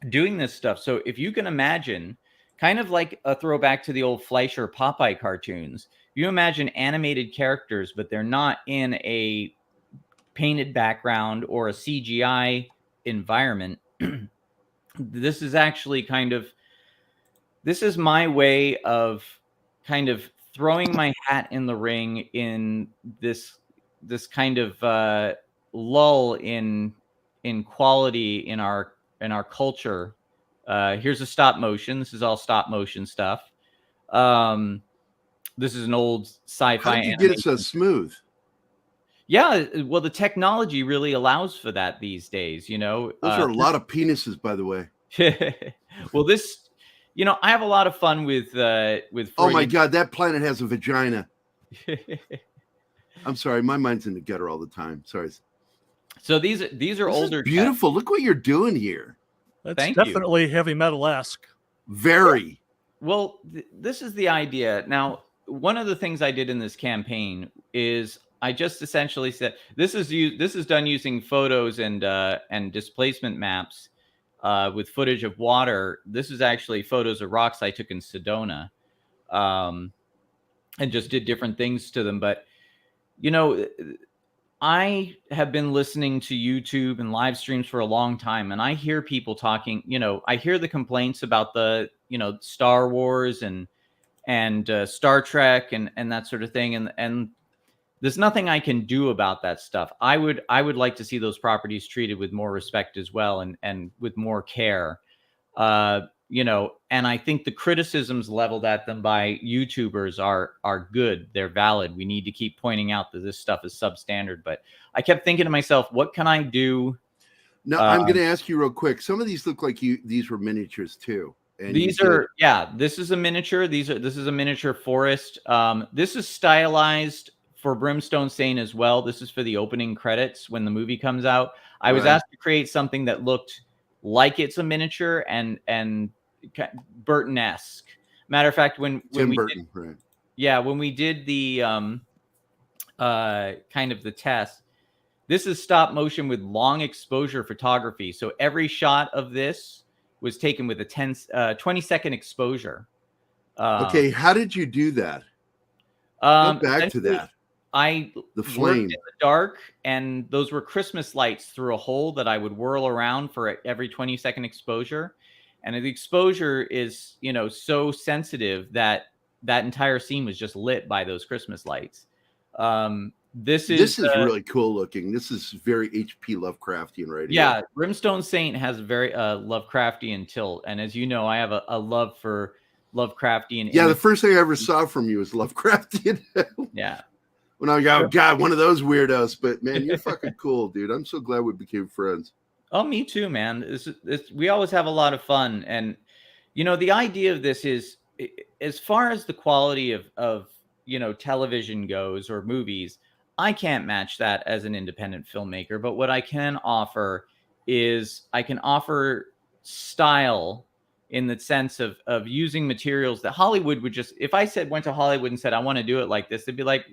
doing this stuff. So if you can imagine, kind of like a throwback to the old Fleischer Popeye cartoons, you imagine animated characters, but they're not in a painted background or a CGI environment. This is actually this is my way of kind of throwing my hat in the ring in this kind of lull in quality in our culture. Here's a stop motion. This is all stop motion stuff. This is an old sci-fi. How did you get it so smooth? Yeah, well, the technology really allows for that these days. Those are a lot of penises, by the way. Well, this, I have a lot of fun with. Oh my God, that planet has a vagina. I'm sorry, my mind's in the gutter all the time. Sorry. So these are older. Beautiful. Look what you're doing here. That's definitely heavy metal-esque. Very. Well, this is the idea. Now, one of the things I did in this campaign is I just essentially said this is done using photos and displacement maps with footage of water. This is actually photos of rocks I took in Sedona, and just did different things to them. But I have been listening to YouTube and live streams for a long time, and I hear people talking. I hear the complaints about the Star Wars and Star Trek and that sort of thing, and there's nothing I can do about that stuff. I would like to see those properties treated with more respect as well, and with more care. And I think the criticisms leveled at them by YouTubers are good. They're valid. We need to keep pointing out that this stuff is substandard. But I kept thinking to myself, what can I do? Now, I'm going to ask you real quick. Some of these look like these were miniatures too. And these are, this is a miniature. This is a miniature forest. This is stylized for Brimstone Saint as well. This is for the opening credits when the movie comes out. I was asked to create something that looked like it's a miniature and Burton-esque. Matter of fact, when we Burton, did, when we did the kind of the test, this is stop motion with long exposure photography. So every shot of this was taken with a 20-second exposure. Okay, how did you do that? Go back to that. The flame in the dark, and those were Christmas lights through a hole that I would whirl around for every 20-second exposure. And the exposure is, so sensitive that entire scene was just lit by those Christmas lights. This is really cool looking. This is very H.P. Lovecraftian right here. Yeah, Brimstone Saint has a very Lovecraftian tilt, and as you know, I have a love for Lovecraftian. Yeah, the first thing I ever saw from you was Lovecraftian. Yeah. When I go, God, one of those weirdos. But man, you're fucking cool, dude. I'm so glad we became friends. Oh, me too, man. We always have a lot of fun, and the idea of this is, as far as the quality of television goes or movies, I can't match that as an independent filmmaker. But what I can offer is I can offer style in the sense of using materials that Hollywood would just, if I went to Hollywood and said, I want to do it like this, they'd be like,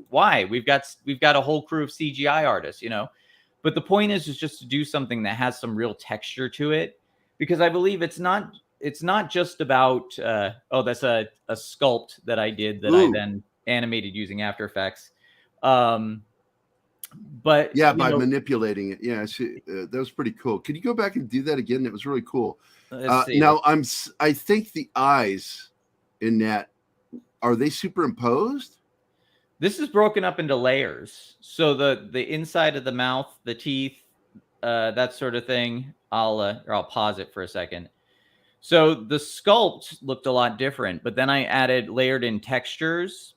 why? We've got a whole crew of CGI artists, But the point is just to do something that has some real texture to it, because I believe it's not just about, that's a sculpt that I did that I then animated using After Effects. But by manipulating it. Yeah, that was pretty cool. Can you go back and do that again? That was really cool. Now I think the eyes in that, are they superimposed? This is broken up into layers. So the inside of the mouth, the teeth, that sort of thing. I'll pause it for a second. So the sculpt looked a lot different, but then I layered in textures.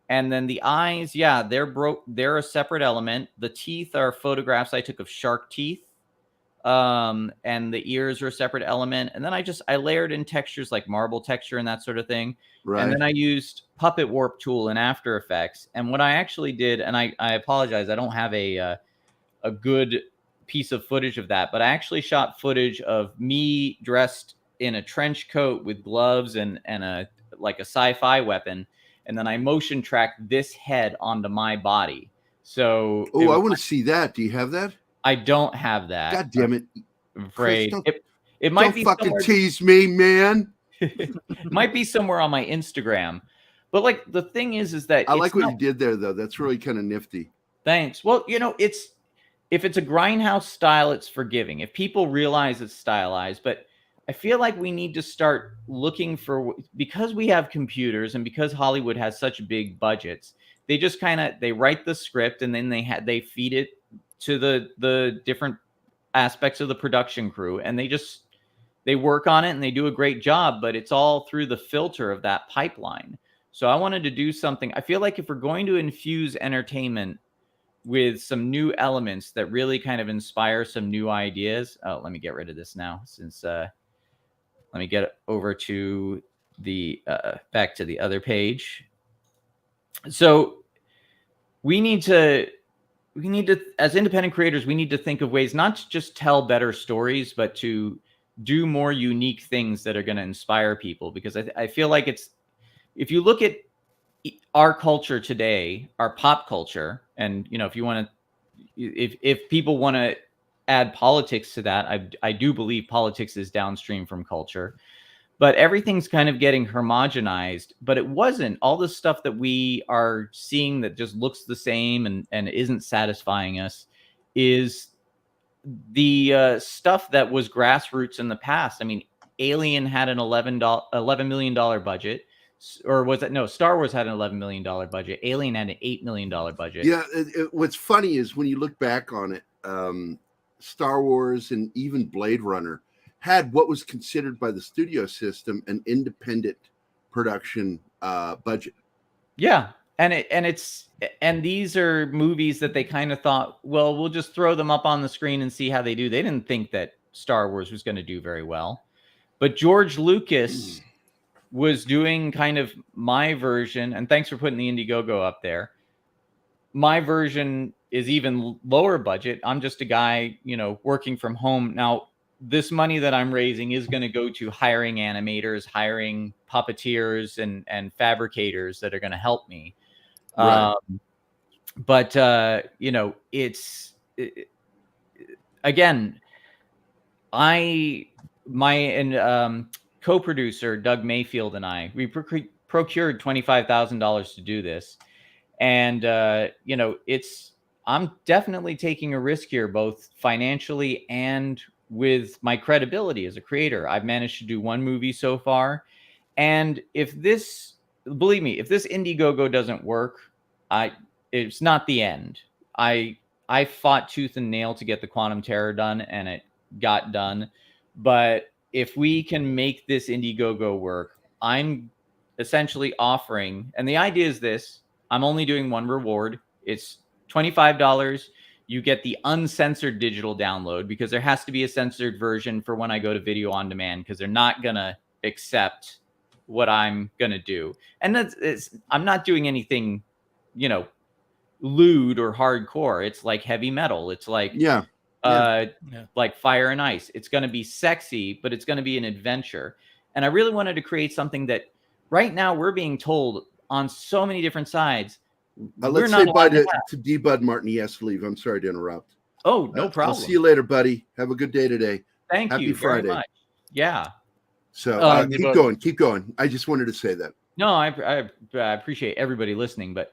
And then the eyes, they're a separate element. The teeth are photographs I took of shark teeth. And the ears are a separate element. And then I layered in textures like marble texture and that sort of thing. Right. And then I used Puppet Warp Tool in After Effects. And what I actually did, and I apologize, I don't have a good piece of footage of that, but I actually shot footage of me dressed in a trench coat with gloves and a sci-fi weapon. And then I motion tracked this head onto my body. So I want to see that. Do you have that? I don't have that. God damn it! I'm afraid Chris, it might be fucking tease me, man. It might be somewhere on my Instagram. But the thing is that I like what you did there, though. That's really kind of nifty. Thanks. Well, if it's a grindhouse style, it's forgiving. If people realize it's stylized, but I feel like we need to start looking for, because we have computers and because Hollywood has such big budgets, they just they write the script and then they feed it to the different aspects of the production crew, and they work on it and they do a great job, but it's all through the filter of that pipeline. So I wanted to do something. I feel like if we're going to infuse entertainment with some new elements that really kind of inspire some new ideas. Oh, let me get rid of this now, since let me get over to the back to the other page. So we need to, as independent creators, we need to think of ways not to just tell better stories, but to do more unique things that are going to inspire people. Because I feel like if you look at our culture today, our pop culture, and if you want to, if people want to add politics to that, I do believe politics is downstream from culture, but everything's kind of getting homogenized. But it wasn't. All the stuff that we are seeing that just looks the same and isn't satisfying us is the stuff that was grassroots in the past. I mean, Alien had an $11 million budget. Or was it? No, Star Wars had an $11 million budget. Alien had an $8 million budget. Yeah. What's funny is when you look back on it, Star Wars and even Blade Runner had what was considered by the studio system an independent production budget. Yeah. And these are movies that they kind of thought, well, we'll just throw them up on the screen and see how they do. They didn't think that Star Wars was going to do very well. But George Lucas was doing kind of my version, and thanks for putting the Indiegogo up there. My version is even lower budget. I'm just a guy, working from home. Now, this money that I'm raising is going to go to hiring animators, hiring puppeteers and fabricators that are going to help me. Right. Again, co-producer Doug Mayfield and I, we procured $25,000 to do this. And, I'm definitely taking a risk here, both financially and with my credibility as a creator. I've managed to do one movie so far. And believe me, if this Indiegogo doesn't work, it's not the end. I fought tooth and nail to get the Quantum Terror done, and it got done. But if we can make this Indiegogo work, I'm essentially offering, and the idea is this, I'm only doing one reward. It's $25. You get the uncensored digital download, because there has to be a censored version for when I go to video on demand, because they're not going to accept what I'm going to do. And I'm not doing anything, lewd or hardcore. It's like heavy metal. It's like, like Fire and Ice. It's going to be sexy, but it's going to be an adventure. And I really wanted to create something that right now we're being told on so many different sides. Let's say bye to D. Bud Martin. He has to leave. I'm sorry to interrupt. Oh, no problem. I'll see you later, buddy. Have a good day today. Thank you. Happy Friday. Very much. Yeah. So keep going. I just wanted to say that. No, I appreciate everybody listening, but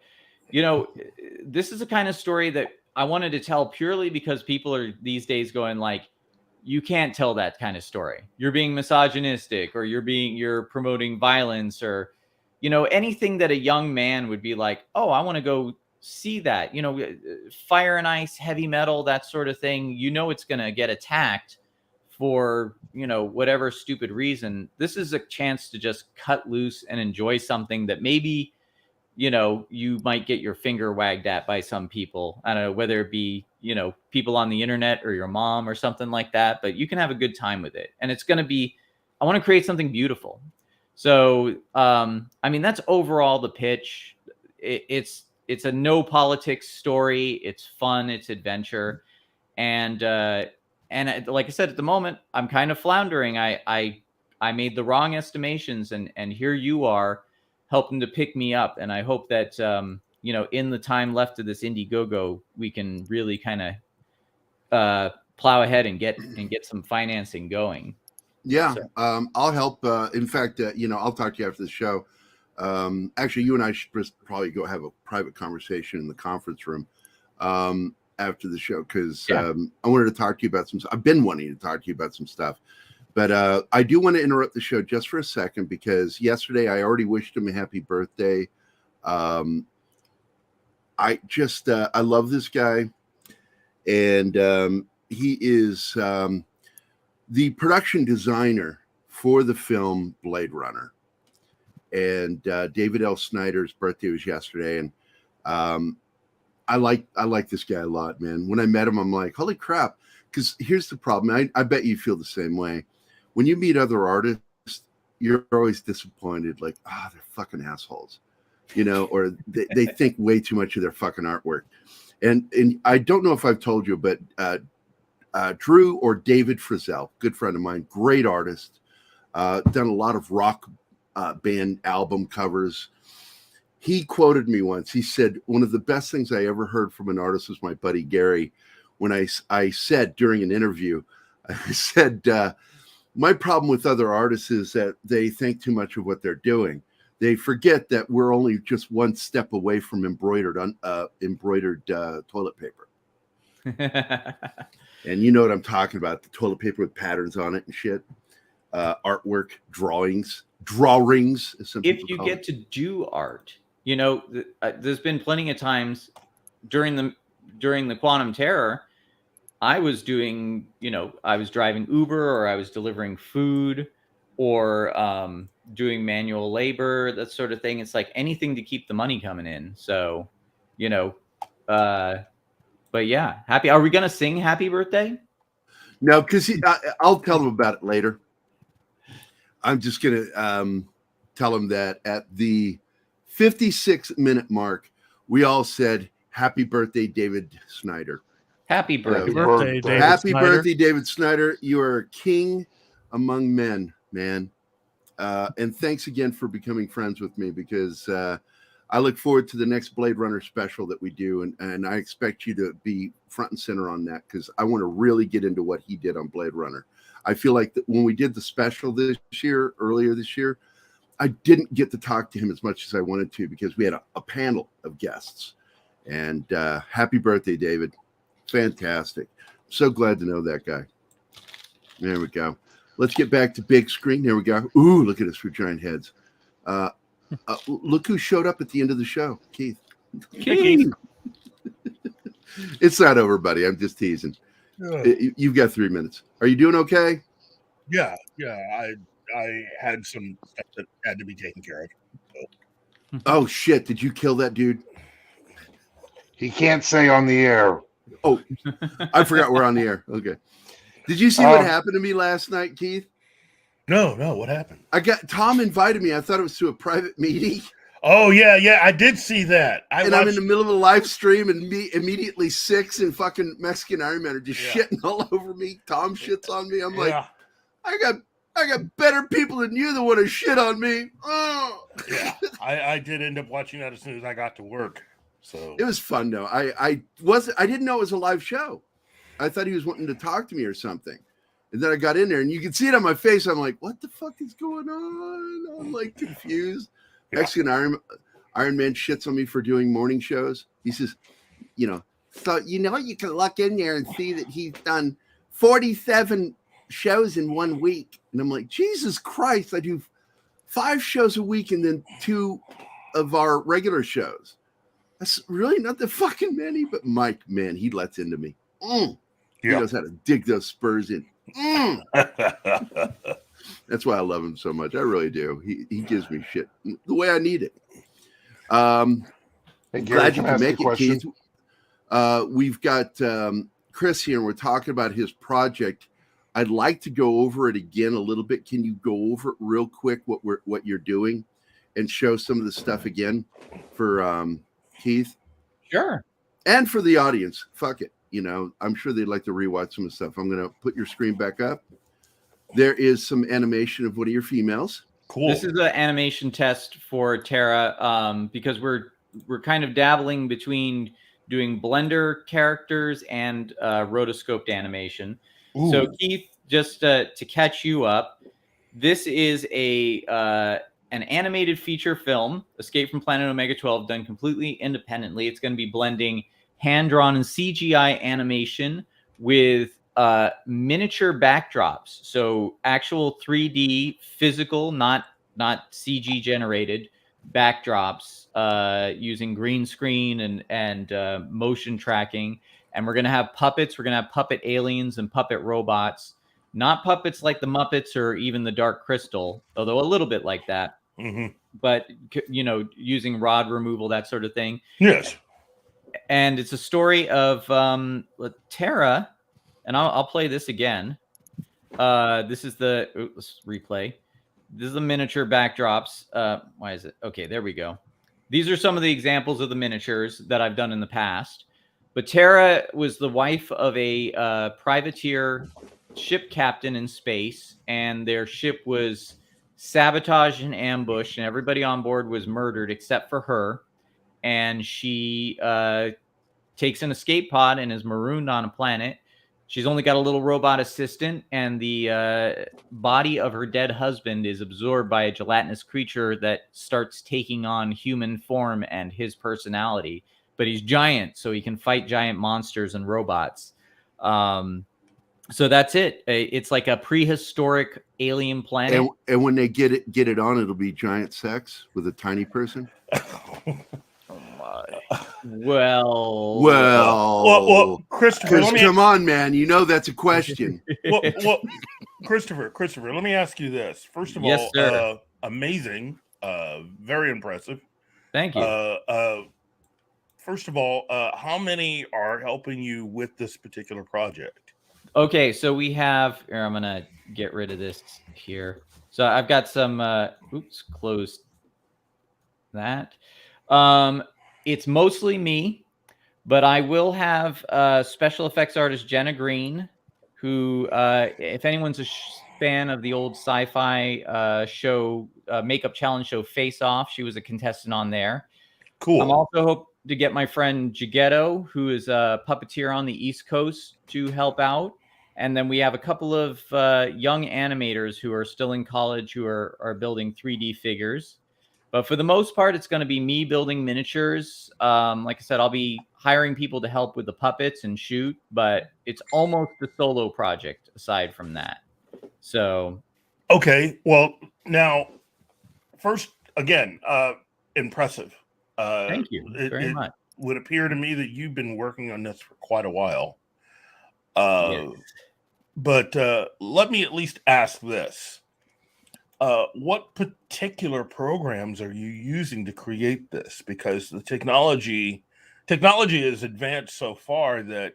this is a kind of story that I wanted to tell purely because people are these days going like, you can't tell that kind of story. You're being misogynistic, or you're promoting violence, or anything that a young man would be like, oh, I want to go see that, Fire and Ice, heavy metal, that sort of thing. It's going to get attacked for, whatever stupid reason. This is a chance to just cut loose and enjoy something that maybe, you might get your finger wagged at by some people. I don't know, whether it be, people on the internet or your mom or something like that, but you can have a good time with it. And it's going to be, I want to create something beautiful. So, that's overall the pitch. It's a no politics story. It's fun. It's adventure. And like I said, at the moment, I'm kind of floundering. I made the wrong estimations, and here you are helping to pick me up. And I hope that, in the time left of this Indiegogo, we can really kind of plow ahead and get some financing going. Yeah, so. I'll help. In fact, I'll talk to you after the show. Actually, you and I should probably go have a private conversation in the conference room after the show, because I wanted to talk to you about some. I've been wanting to talk to you about some stuff, But I do want to interrupt the show just for a second because yesterday I already wished him a happy birthday. I love this guy, and he is the production designer for the film Blade Runner. And David L. Snyder's birthday was yesterday, and I like this guy a lot, man. When I met him, I'm like, holy crap! Because here's the problem. I bet you feel the same way. When you meet other artists, you're always disappointed, like, they're fucking assholes, or they think way too much of their fucking artwork. And I don't know if I've told you, but Drew or David Frizzell, good friend of mine, great artist, done a lot of rock band album covers. He quoted me once. He said, one of the best things I ever heard from an artist was my buddy Gerry. When I said during an interview, I said, my problem with other artists is that they think too much of what they're doing. They forget that we're only just one step away from embroidered toilet paper. And you know what I'm talking about, the toilet paper with patterns on it and shit. Artwork, drawings, as some If people you call get it. to do art, there's been plenty of times during the Quantum Terror, I was doing, I was driving Uber, or I was delivering food, or doing manual labor, that sort of thing. It's like anything to keep the money coming in. So, but yeah, happy. Are we gonna sing "Happy Birthday"? No, because I'll tell him about it later. I'm just gonna tell him that at the 56-minute mark, we all said, "Happy birthday, David Snyder." Happy birthday, David Happy Snyder. birthday, David Snyder. You are a king among men, man. And thanks again for becoming friends with me, because I look forward to the next Blade Runner special that we do. And I expect you to be front and center on that, because I want to really get into what he did on Blade Runner. I feel like that when we did the special earlier this year, I didn't get to talk to him as much as I wanted to, because we had a panel of guests. And happy birthday, David. Fantastic. So glad to know that guy. There we go. Let's get back to big screen. There we go. Ooh, look at us with giant heads. Look who showed up at the end of the show. Keith. Keith. It's not over, buddy. I'm just teasing. You've got 3 minutes. Are you doing okay? Yeah. I had some stuff that had to be taken care of. So. Oh, shit. Did you kill that dude? He can't say on the air. Oh, I forgot we're on the air. Okay. Did you see what happened to me last night, Keith? No. What happened? Tom invited me. I thought it was to a private meeting. Oh, yeah. I did see that. I'm in the middle of a live stream, and immediately Six and fucking Mexican Iron Man are just shitting all over me. Tom shits on me. I'm like, I got better people than you that want to shit on me. Oh. Yeah, I did end up watching that as soon as I got to work. So it was fun though. I didn't know it was a live show. I thought he was wanting to talk to me or something. And then I got in there, and you can see it on my face. I'm like, what the fuck is going on? I'm like confused. Mexican Iron Man shits on me for doing morning shows. He says, so you can look in there and see that he's done 47 shows in 1 week. And I'm like, Jesus Christ, I do 5 shows a week and then 2 of our regular shows. That's really not that fucking many, but Mike, man, he lets into me. He knows how to dig those spurs in. That's why I love him so much. I really do. He gives me shit the way I need it. Hey, Gerry, glad you can I can ask make a it, question? Keith. We've got Chris here, and we're talking about his project. I'd like to go over it again a little bit. Can you go over it real quick, what you're doing, and show some of the stuff again for Keith? Sure. And for the audience. Fuck it. I'm sure they'd like to rewatch some of the stuff. I'm going to put your screen back up. There is some animation of one of your females. Cool. This is an animation test for Tara, because we're kind of dabbling between doing Blender characters and rotoscoped animation. Ooh. So Keith, just to catch you up, this is an animated feature film, Escape from Planet Omega 12, done completely independently. It's going to be blending hand-drawn and CGI animation with miniature backdrops. So actual 3D physical, not CG generated backdrops using green screen and motion tracking. And we're going to have puppets. We're going to have puppet aliens and puppet robots. Not puppets like the Muppets or even the Dark Crystal, although a little bit like that. But, you know, using rod removal, that sort of thing. Yes. And it's a story of Tara, and I'll play this again. This is let's replay. This is the miniature backdrops. Why is it? Okay, there we go. These are some of the examples of the miniatures that I've done in the past. But Tara was the wife of a privateer ship captain in space, and their ship was sabotaged and ambushed, and everybody on board was murdered except for her. And she takes an escape pod and is marooned on a planet. She's only got a little robot assistant, and the body of her dead husband is absorbed by a gelatinous creature that starts taking on human form and his personality. But he's giant, so he can fight giant monsters and robots. So that's it. It's like a prehistoric alien planet. And when they get it on, it'll be giant sex with a tiny person. Well, Christopher, come on, man. You know that's a question. well, Christopher, let me ask you this. First of Yes, all, sir. amazing, very impressive. Thank you. First of all, how many are helping you with this particular project? Okay, so we have here, I'm gonna get rid of this here. So I've got some close that. It's mostly me, but I will have special effects artist Jenna Green, who if anyone's a fan of the old sci-fi show makeup challenge show Face Off, she was a contestant on there. Cool. I'm also hope to get my friend Jiggetto, who is a puppeteer on the East Coast, to help out. And then we have a couple of young animators who are still in college who are building 3D figures. But for the most part, it's going to be me building miniatures. Like I said, I'll be hiring people to help with the puppets and shoot, but it's almost a solo project aside from that. So. Okay. Well, now, first, again, impressive. Thank you very much. It would appear to me that you've been working on this for quite a while. Yes. But let me at least ask this. What particular programs are you using to create this? Because the technology is advanced so far that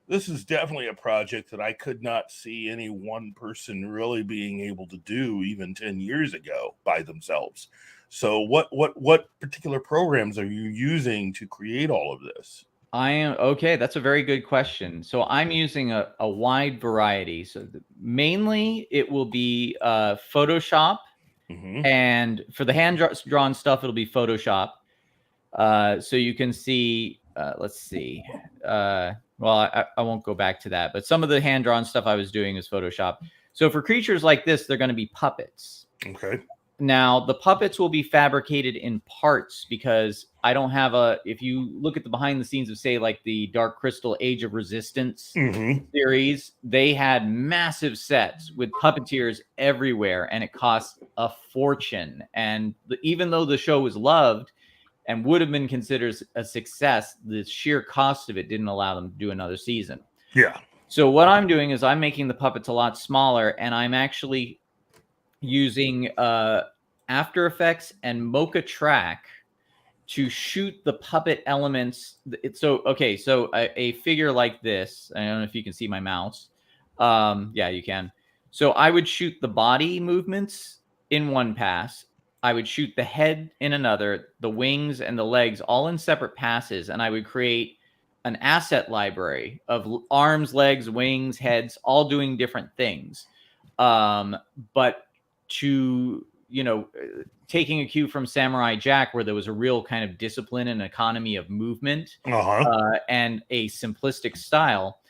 this is definitely a project that I could not see any one person really being able to do even 10 years ago by themselves. So what particular programs are you using to create all of this? Okay. That's a very good question. So I'm using a wide variety. So mainly it will be Photoshop, and for the hand drawn stuff, it'll be Photoshop. So you can see, let's see. Well, I won't go back to that, but some of the hand drawn stuff I was doing is Photoshop. So for creatures like this, they're going to be puppets. Okay. Now, the puppets will be fabricated in parts because I don't have if you look at the behind the scenes of, say, like the Dark Crystal Age of Resistance series, they had massive sets with puppeteers everywhere, and it cost a fortune. And even though the show was loved and would have been considered a success, the sheer cost of it didn't allow them to do another season. Yeah. So what I'm doing is I'm making the puppets a lot smaller, and I'm actually using After Effects and Mocha Track to shoot the puppet elements. So a figure like this, I don't know if you can see my mouse. Yeah, you can. So I would shoot the body movements in one pass. I would shoot the head in another, the wings and the legs all in separate passes, and I would create an asset library of arms, legs, wings, heads, all doing different things. But to, taking a cue from Samurai Jack, where there was a real kind of discipline and economy of movement and a simplistic style,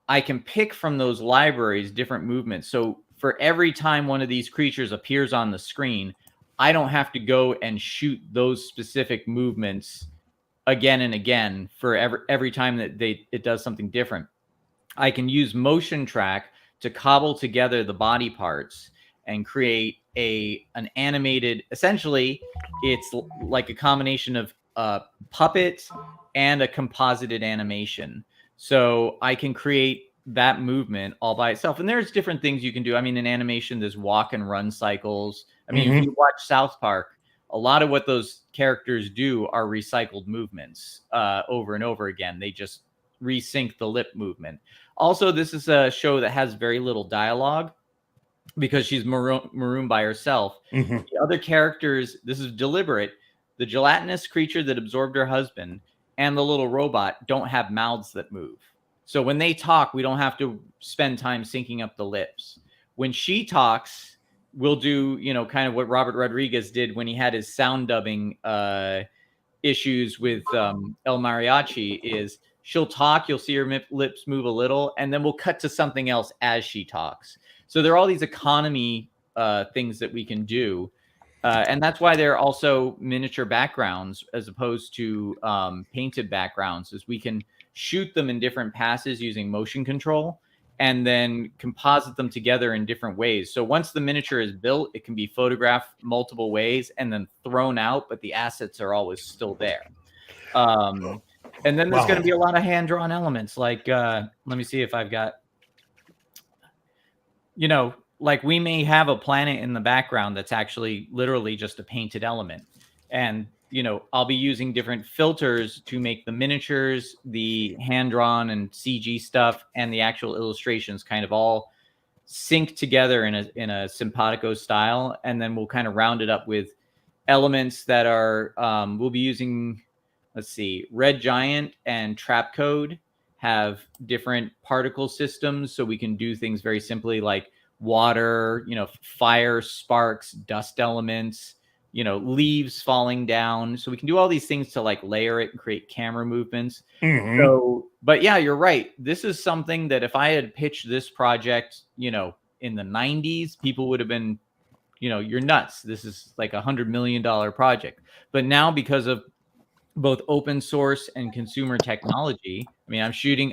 I can pick from those libraries different movements. So for every time one of these creatures appears on the screen, I don't have to go and shoot those specific movements again and again for every time that it does something different. I can use motion track to cobble together the body parts and create an animated, essentially it's like a combination of puppet and a composited animation. So I can create that movement all by itself. And there's different things you can do. I mean, in animation, there's walk and run cycles. I mean, if you watch South Park, a lot of what those characters do are recycled movements over and over again. They just resync the lip movement. Also, this is a show that has very little dialogue because she's marooned by herself. The other characters, this is deliberate. The gelatinous creature that absorbed her husband and the little robot don't have mouths that move. So when they talk, we don't have to spend time syncing up the lips. When she talks, we'll do, kind of what Robert Rodriguez did when he had his sound dubbing issues with El Mariachi is she'll talk, you'll see her lips move a little, and then we'll cut to something else as she talks. So there are all these economy things that we can do. And that's why they're also miniature backgrounds as opposed to painted backgrounds, is we can shoot them in different passes using motion control and then composite them together in different ways. So once the miniature is built, it can be photographed multiple ways and then thrown out, but the assets are always still there. And then there's going to be a lot of hand-drawn elements. Like, let me see if I've got, like we may have a planet in the background that's actually literally just a painted element. And, I'll be using different filters to make the miniatures, the hand-drawn and CG stuff, and the actual illustrations kind of all sync together in a simpatico style. And then we'll kind of round it up with elements that are, we'll be using, let's see, Red Giant and Trap Code have different particle systems. So we can do things very simply like water, fire, sparks, dust elements, leaves falling down. So we can do all these things to like layer it and create camera movements. So, but yeah, you're right. This is something that if I had pitched this project, in the 90s, people would have been, you're nuts. This is like $100 million project. But now because of both open source and consumer technology, I mean,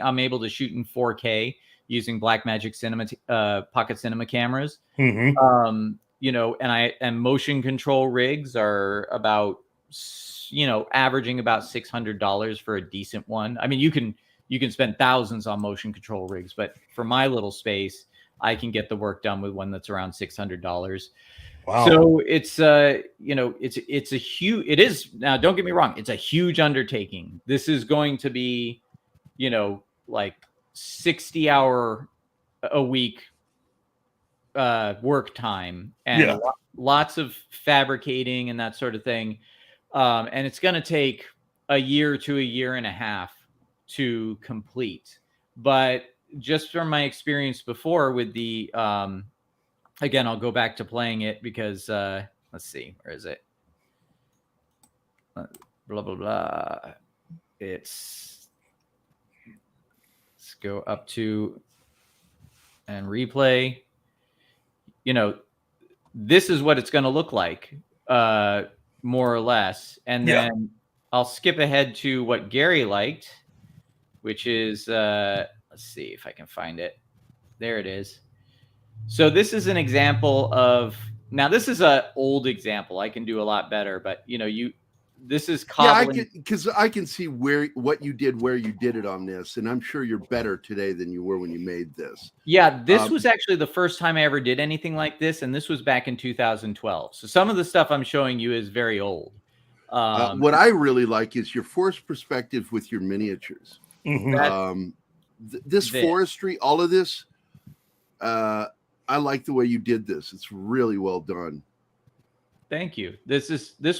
I'm able to shoot in 4K using Blackmagic Pocket Cinema cameras. And motion control rigs are about, averaging about $600 for a decent one. I mean, you can spend thousands on motion control rigs, but for my little space, I can get the work done with one that's around $600. Wow. So it's it's a huge, it is, now don't get me wrong, it's a huge undertaking. This is going to be, like 60-hour a week work time and lots of fabricating and that sort of thing. And it's going to take a year to a year and a half to complete. But just from my experience before with the, again, I'll go back to playing it because, let's see, where is it? Blah, blah, blah. Let's go up to and replay. This is what it's going to look like, more or less. And then I'll skip ahead to what Gerry liked, which is, let's see if I can find it. There it is. So this is an example of, now this is an old example. I can do a lot better, but this is cobbling. Because I can see where you did it on this, and I'm sure you're better today than you were when you made this. Yeah, this was actually the first time I ever did anything like this, and this was back in 2012. So some of the stuff I'm showing you is very old. What I really like is your forced perspective with your miniatures. This forestry, all of this, I like the way you did this. It's really well done. Thank you. This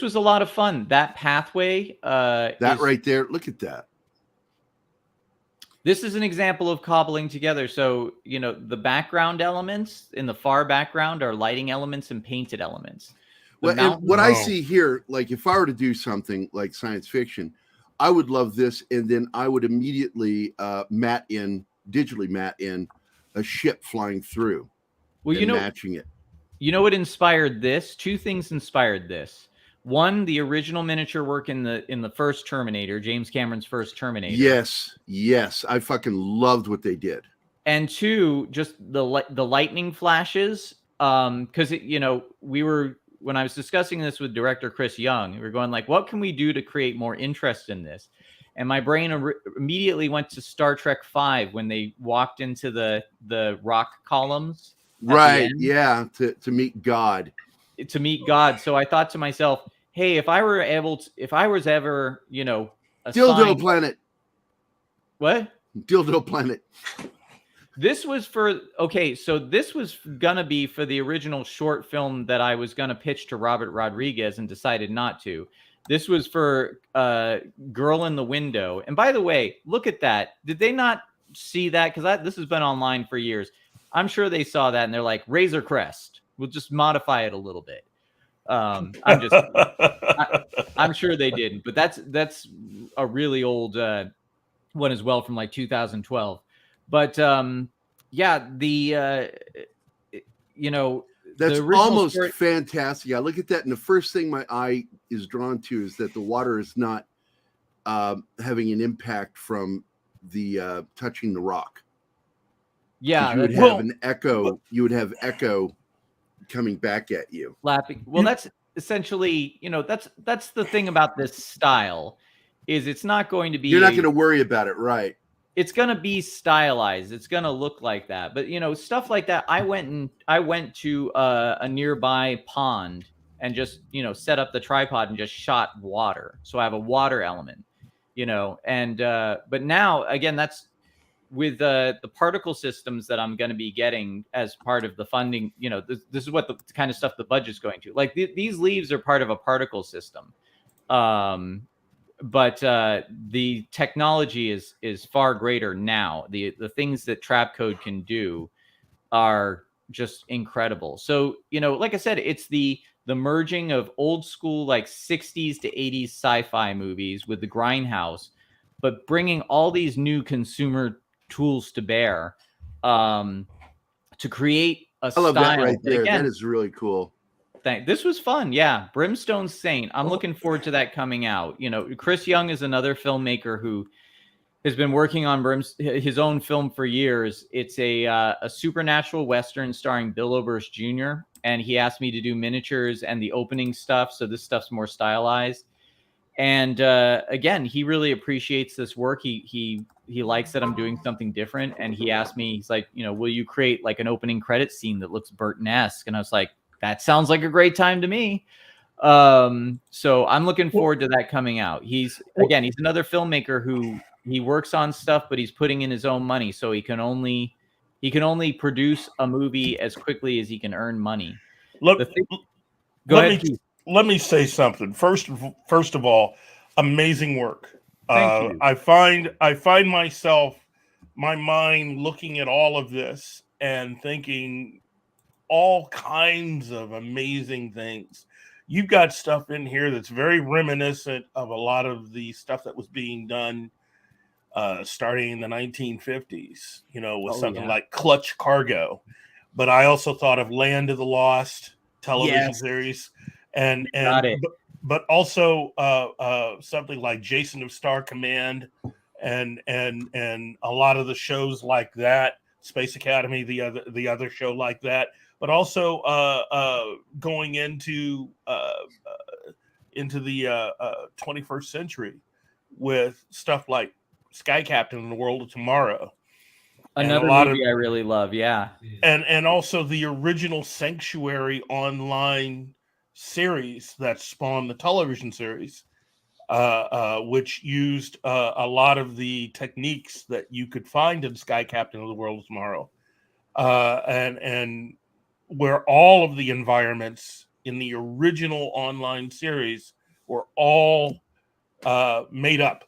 was a lot of fun. That pathway. Right there. Look at that. This is an example of cobbling together. So, the background elements in the far background are lighting elements and painted elements. What I see here, like if I were to do something like science fiction, I would love this. And then I would immediately digitally matte in a ship flying through. Well, matching it. You know what inspired this? Two things inspired this. One, the original miniature work in the first Terminator, James Cameron's first Terminator. Yes, I fucking loved what they did. And two, just the lightning flashes. Because when I was discussing this with director Chris Young, we were going like, what can we do to create more interest in this? And my brain immediately went to Star Trek V when they walked into the rock columns. Right? Yeah, to meet God. To meet God. So I thought to myself, hey, if I was ever, Dildo Planet. What? Dildo Planet. This was so this was gonna be for the original short film that I was gonna pitch to Robert Rodriguez and decided not to. This was for Girl in the Window. And by the way, look at that. Did they not see that? Because this has been online for years. I'm sure they saw that and they're like, Razor Crest. We'll just modify it a little bit. I'm sure they didn't, but that's a really old one as well from like 2012. But that's almost fantastic. I look at that, and the first thing my eye is drawn to is that the water is not having an impact from the touching the rock. Yeah, you would have an echo. You would have echo coming back at you. Lapping. Well, that's essentially, that's the thing about this style, is it's not going to be. You're not going to worry about it, right? It's going to be stylized. It's going to look like that. But, stuff like that. I went to a nearby pond and just, set up the tripod and just shot water. So I have a water element, but now, again, that's with the particle systems that I'm going to be getting as part of the funding. This is what the kind of stuff the budget's going to. Like these leaves are part of a particle system. But the technology is far greater now. The things that Trapcode can do are just incredible. So, like I said, it's the merging of old school, like 60s to 80s sci-fi movies with the Grindhouse, but bringing all these new consumer tools to bear to create a style. I love that right there. Again, that is really cool. This was fun. Yeah. Brimstone Saint. I'm looking forward to that coming out. Chris Young is another filmmaker who has been working on his own film for years. It's a supernatural Western starring Bill Oberst Jr. And he asked me to do miniatures and the opening stuff. So this stuff's more stylized. And again, he really appreciates this work. He likes that I'm doing something different. And he asked me, he's like, will you create like an opening credit scene that looks Burton-esque? And I was like, that sounds like a great time to me. So I'm looking forward to that coming out. He's another filmmaker who he works on stuff, but he's putting in his own money. So he can only produce a movie as quickly as he can earn money. Let me say something. First of all, amazing work. Thank you. I find myself, my mind looking at all of this and thinking all kinds of amazing things. You've got stuff in here that's very reminiscent of a lot of the stuff that was being done starting in the 1950s, with something like Clutch Cargo. But I also thought of Land of the Lost television series, but also something like Jason of Star Command and a lot of the shows like that, Space Academy, the other show like that. But also going into the 21st century with stuff like Sky Captain and the World of Tomorrow. Another movie I really love, yeah. And also the original Sanctuary online series that spawned the television series, which used a lot of the techniques that you could find in Sky Captain of the World of Tomorrow. And where all of the environments in the original online series were all made up.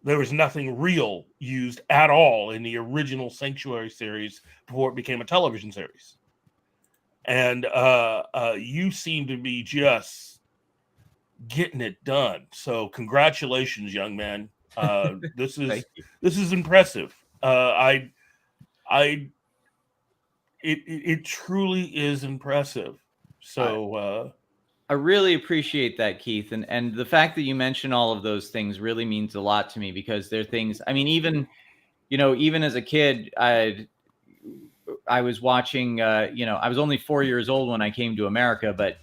There was nothing real used at all in the original Sanctuary series before it became a television series. And you seem to be just getting it done. So congratulations, young man. This is impressive. It truly is impressive. So I really appreciate that, Keith, and the fact that you mention all of those things really means a lot to me, because they're things. I mean, even even as a kid, I was watching. I was only 4 years old when I came to America, but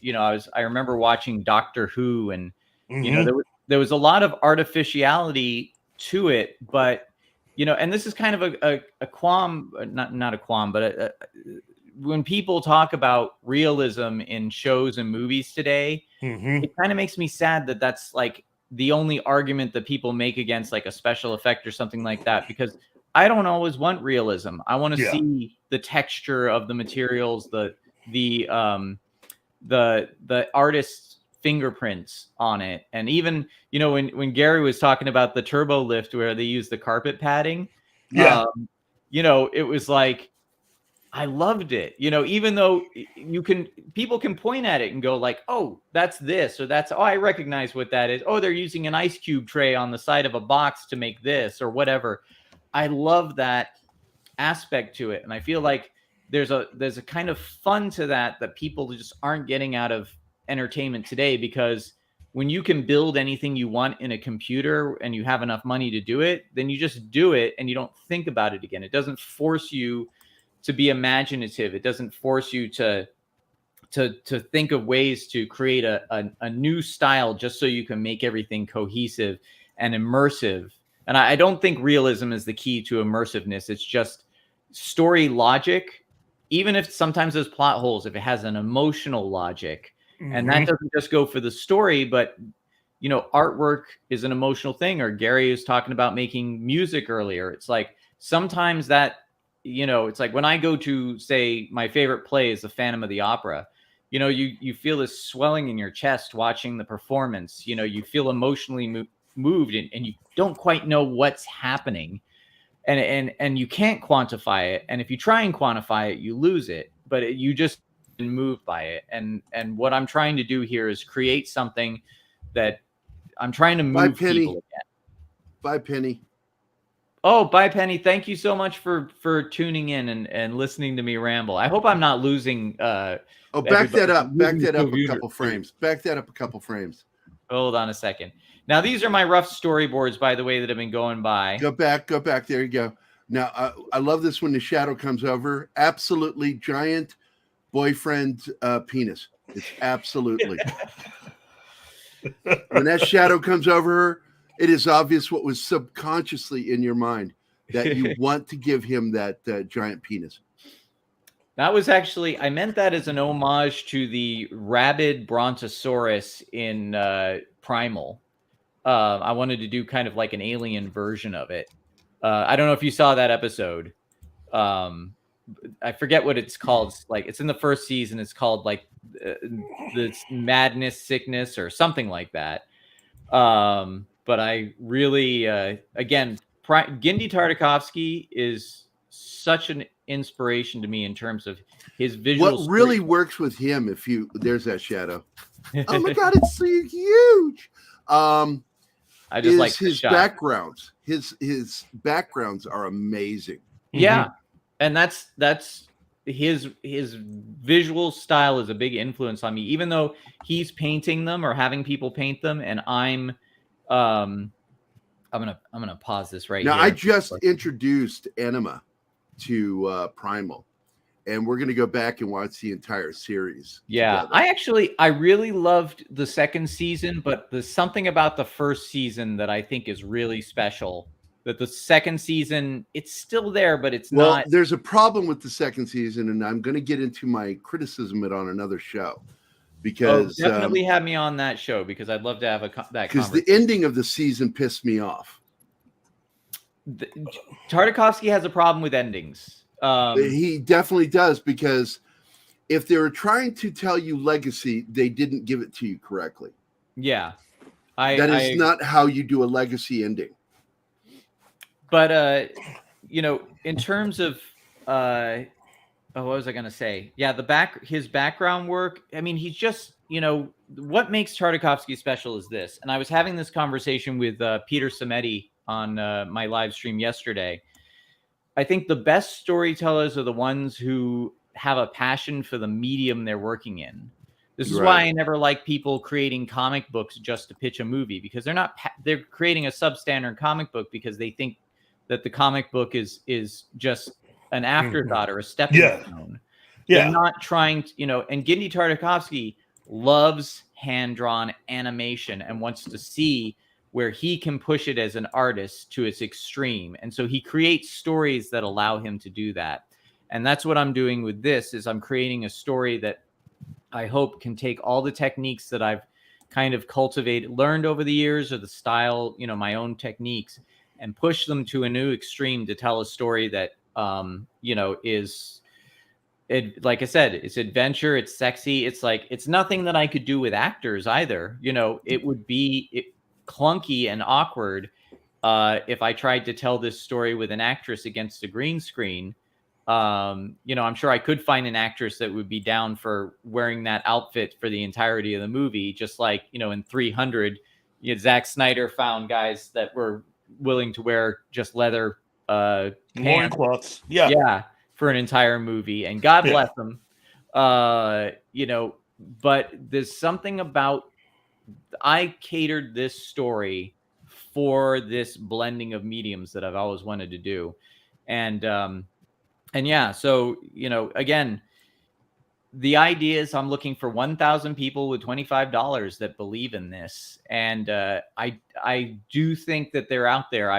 I remember watching Doctor Who, and there was a lot of artificiality to it, but and this is kind of a qualm, not a qualm, but when people talk about realism in shows and movies today, it kind of makes me sad that that's like the only argument that people make against like a special effect or something like that, because I don't always want realism. I want to see the texture of the materials, the artist's fingerprints on it. And even when Gerry was talking about the turbo lift where they use the carpet padding, it was like, I loved it. Even though people can point at it and go like, oh, that's this, or that's, oh, I recognize what that is. Oh, they're using an ice cube tray on the side of a box to make this or whatever. I love that aspect to it. And I feel like there's a kind of fun to that people just aren't getting out of entertainment today, because when you can build anything you want in a computer and you have enough money to do it, then you just do it and you don't think about it again. It doesn't force you to be imaginative. It doesn't force you to think of ways to create a new style just so you can make everything cohesive and immersive. And I don't think realism is the key to immersiveness. It's just story logic, even if sometimes there's plot holes, if it has an emotional logic. And that doesn't just go for the story, but artwork is an emotional thing. Or Gerry was talking about making music earlier. It's like sometimes that, it's like when I go to, say, my favorite play is The Phantom of the Opera, you feel this swelling in your chest watching the performance. You feel emotionally moved and you don't quite know what's happening, and you can't quantify it. And if you try and quantify it, you lose it, but you just moved by it. And what I'm trying to do here is create something that I'm trying to move people again. Bye, Penny. Oh, bye, Penny. Thank you so much for tuning in and listening to me ramble. I hope I'm not losing. Back that up. Back that up a couple frames. Back that up a couple frames. Hold on a second. Now, these are my rough storyboards, by the way, that have been going by. Go back. There you go. Now, I love this when the shadow comes over. Absolutely giant boyfriend penis. It's absolutely. When that shadow comes over her, it is obvious what was subconsciously in your mind, that you want to give him that giant penis. That was actually, I meant that as an homage to the rabid brontosaurus in Primal. I wanted to do kind of like an alien version of it. I don't know if you saw that episode. I forget what it's called. Like, it's in the first season. It's called like the Madness Sickness or something like that. But I really, again, Genndy Tartakovsky is such an inspiration to me in terms of his visual. What really works with him, there's that shadow. Oh my God, it's so huge. I just like his backgrounds. His backgrounds are amazing. Yeah, and that's his visual style is a big influence on me. Even though he's painting them or having people paint them, and I'm gonna pause this right now. Here. I just introduced Enema to Primal, and we're gonna go back and watch the entire series. Yeah, together. I really loved the second season, but there's something about the first season that I think is really special. That the second season, it's still there, but it's not. Well, there's a problem with the second season, and I'm going to get into my criticism of it on another show. Because definitely have me on that show, because I'd love to have that because the ending of the season pissed me off. Tartakovsky has a problem with endings. He definitely does, because if they were trying to tell you legacy, they didn't give it to you correctly. Yeah, that is not how you do a legacy ending. But in terms of what was I going to say? Yeah, his background work. I mean, he's just, what makes Tartakovsky special is this. And I was having this conversation with Peter Samedi on my live stream yesterday. I think the best storytellers are the ones who have a passion for the medium they're working in. This is why I never like people creating comic books just to pitch a movie, because they're creating a substandard comic book because they think that the comic book is just an afterthought or a stepping stone. They're not trying to, and Genndy Tartakovsky loves hand-drawn animation and wants to see where he can push it as an artist to its extreme. And so he creates stories that allow him to do that. And that's what I'm doing with this, is I'm creating a story that I hope can take all the techniques that I've kind of learned over the years, or the style, my own techniques, and push them to a new extreme to tell a story that, is, like I said, it's adventure, it's sexy. It's nothing that I could do with actors either. It would be clunky and awkward if I tried to tell this story with an actress against a green screen. I'm sure I could find an actress that would be down for wearing that outfit for the entirety of the movie. Just like, in 300, Zack Snyder found guys that were willing to wear just leather loincloths. For an entire movie, and God bless them. But there's something about, I catered this story for this blending of mediums that I've always wanted to do. And yeah, so, again, the idea is I'm looking for 1,000 people with $25 that believe in this. And I do think that they're out there.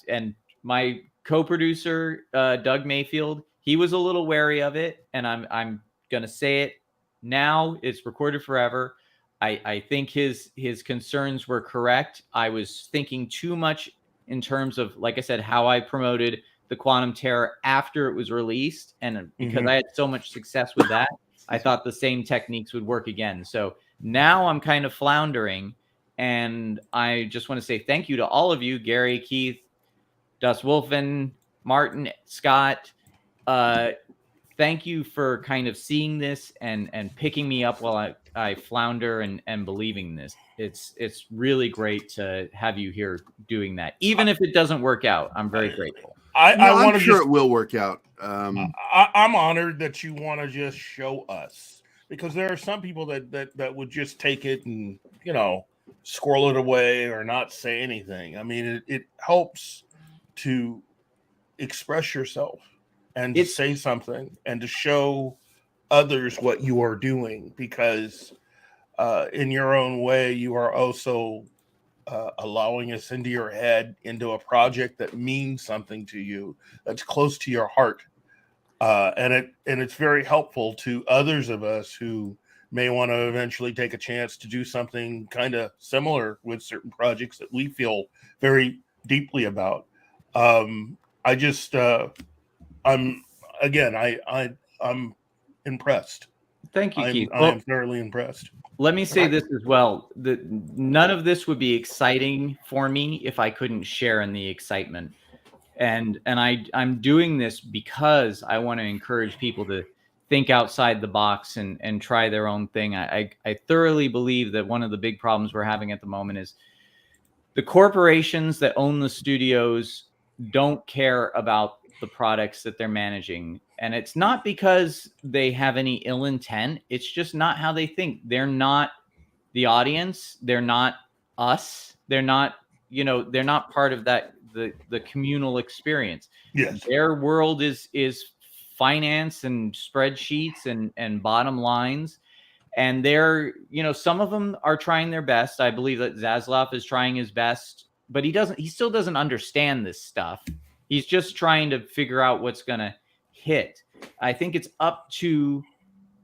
And my co-producer, Doug Mayfield, he was a little wary of it. And I'm going to say it now. It's recorded forever. I think his concerns were correct. I was thinking too much in terms of, like I said, how I promoted the Quantum Terror after it was released. And because I had so much success with that, I thought the same techniques would work again. So now I'm kind of floundering, and I just want to say thank you to all of you, Gerry, Keith, Dus Wolfen, Martin, Scott. Thank you for kind of seeing this and picking me up while I flounder and believing this. It's really great to have you here doing that. Even if it doesn't work out, I'm very grateful. I'm sure it will work out. I'm honored that you want to just show us, because there are some people that would just take it and, squirrel it away or not say anything. I mean, it helps to express yourself and to say something and to show others what you are doing, because in your own way, you are also allowing us into your head, into a project that means something to you, that's close to your heart. And it's very helpful to others of us who may want to eventually take a chance to do something kind of similar with certain projects that we feel very deeply about. I'm impressed. Thank you, Keith. I'm thoroughly impressed. Let me say this as well. None of this would be exciting for me if I couldn't share in the excitement. And I'm doing this because I want to encourage people to think outside the box and try their own thing. I thoroughly believe that one of the big problems we're having at the moment is the corporations that own the studios don't care about the products that they're managing. And it's not because they have any ill intent. It's just not how they think. They're not the audience. They're not us. They're not, they're not part of that, the communal experience. Yes. Their world is finance and spreadsheets and bottom lines. And they're, some of them are trying their best. I believe that Zaslav is trying his best, but he still doesn't understand this stuff. He's just trying to figure out what's going to hit. I think it's up to,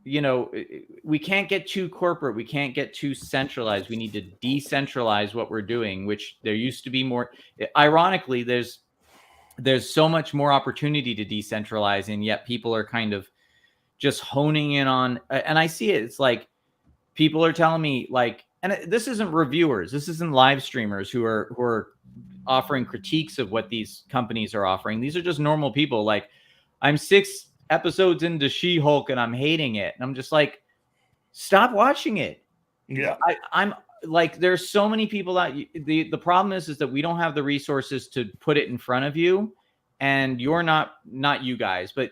we can't get too corporate. We can't get too centralized. We need to decentralize what we're doing, which there used to be more. Ironically, there's so much more opportunity to decentralize, and yet people are kind of just honing in on, and I see it. It's like people are telling me, like, and this isn't reviewers. This isn't live streamers who are offering critiques of what these companies are offering. These are just normal people. Like, I'm 6 episodes into She-Hulk and I'm hating it. And I'm just like, stop watching it. Yeah. I'm like, there's so many people that the problem is that we don't have the resources to put it in front of you. And you're not you guys, but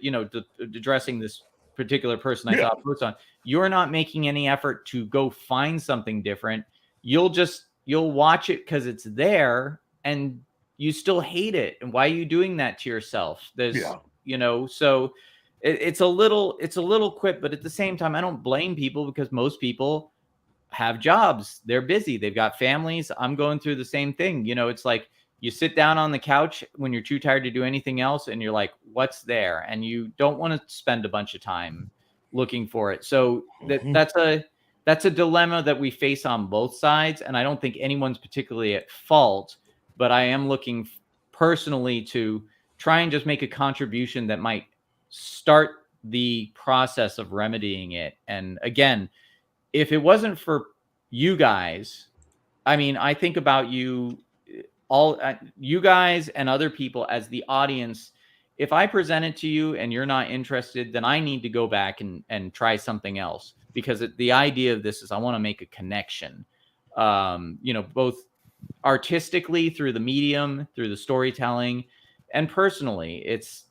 addressing this particular person I saw a post on, you're not making any effort to go find something different. You'll watch it because it's there, and you still hate it. And why are you doing that to yourself? So it's a little quip, but at the same time, I don't blame people because most people have jobs. They're busy. They've got families. I'm going through the same thing. It's like you sit down on the couch when you're too tired to do anything else, and you're like, what's there? And you don't want to spend a bunch of time looking for it. So that's a dilemma that we face on both sides. And I don't think anyone's particularly at fault, but I am looking personally to try and just make a contribution that might start the process of remedying it. And again, if it wasn't for you guys, I mean, I think about you guys and other people as the audience. If I present it to you and you're not interested, then I need to go back and try something else, because the idea of this is I want to make a connection, both artistically through the medium, through the storytelling, and personally. It's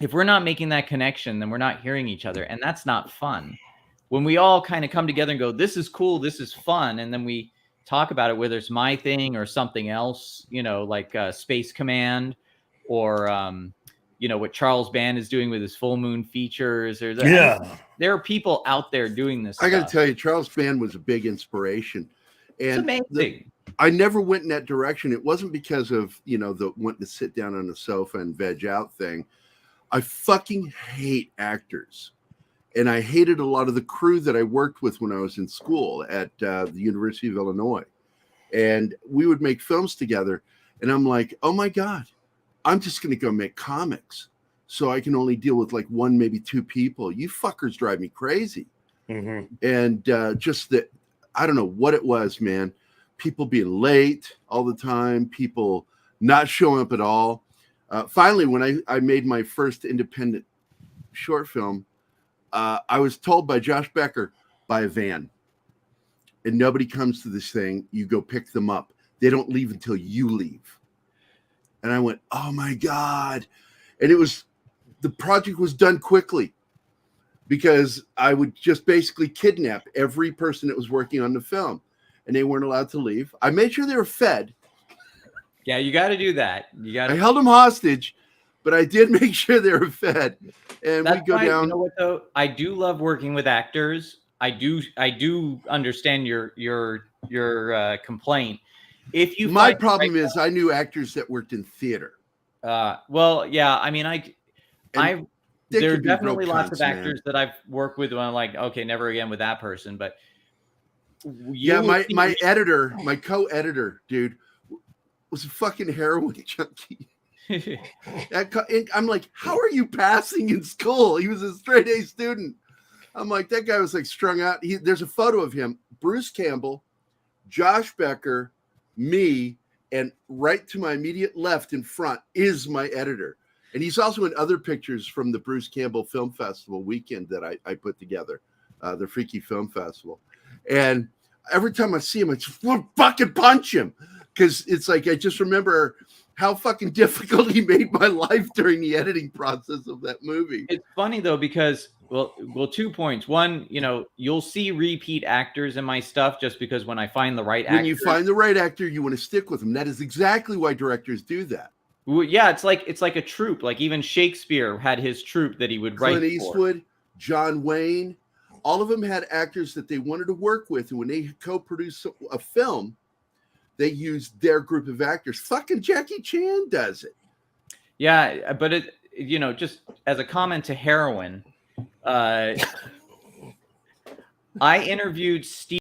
if we're not making that connection, then we're not hearing each other, and that's not fun. When we all kind of come together and go, this is cool, this is fun, and then we talk about it, whether it's my thing or something else, like Space Command, or what Charles Band is doing with his full moon features. There are people out there doing this. I got to tell you, Charles Band was a big inspiration, and it's amazing. I never went in that direction. It wasn't because of the wanting to sit down on the sofa and veg out thing. I fucking hate actors. And I hated a lot of the crew that I worked with when I was in school at the University of Illinois. And we would make films together. And I'm like, oh my God, I'm just going to go make comics. So I can only deal with like one, maybe two people. You fuckers drive me crazy. Mm-hmm. And just that, I don't know what it was, man. People being late all the time. People not showing up at all. Finally, when I made my first independent short film, I was told by Josh Becker, buy a van. And nobody comes to this thing. You go pick them up. They don't leave until you leave. And I went, oh my God. And the project was done quickly because I would just basically kidnap every person that was working on the film. And they weren't allowed to leave. I made sure they were fed. Yeah, you got to do that. I held them hostage, but I did make sure they were fed. And we go down. You know what, though? I do love working with actors. I do understand your complaint. My problem is I knew actors that worked in theater. Well, yeah. I mean, there are definitely lots of actors that I've worked with when I'm like, okay, never again with that person. But my editor, my co-editor, dude, was a fucking heroin junkie. I'm like, how are you passing in school? He was a straight A student. I'm like, that guy was like strung out. There's a photo of him, Bruce Campbell, Josh Becker, me, and right to my immediate left in front is my editor. And he's also in other pictures from the Bruce Campbell Film Festival weekend that I put together, the Freaky Film Festival. And every time I see him, I just want to fucking punch him. Because it's like, I just remember how fucking difficult he made my life during the editing process of that movie. It's funny though, because well, 2 points. One, you'll see repeat actors in my stuff just because when I find the right actor. When you find the right actor, you want to stick with them. That is exactly why directors do that. Well, yeah, it's like a troupe. Like even Shakespeare had his troupe that he would write. Clint Eastwood, John Wayne, all of them had actors that they wanted to work with, and when they co-produce a film, they use their group of actors. Fucking Jackie Chan does it. Yeah, but it, just as a comment to heroin, I interviewed Steve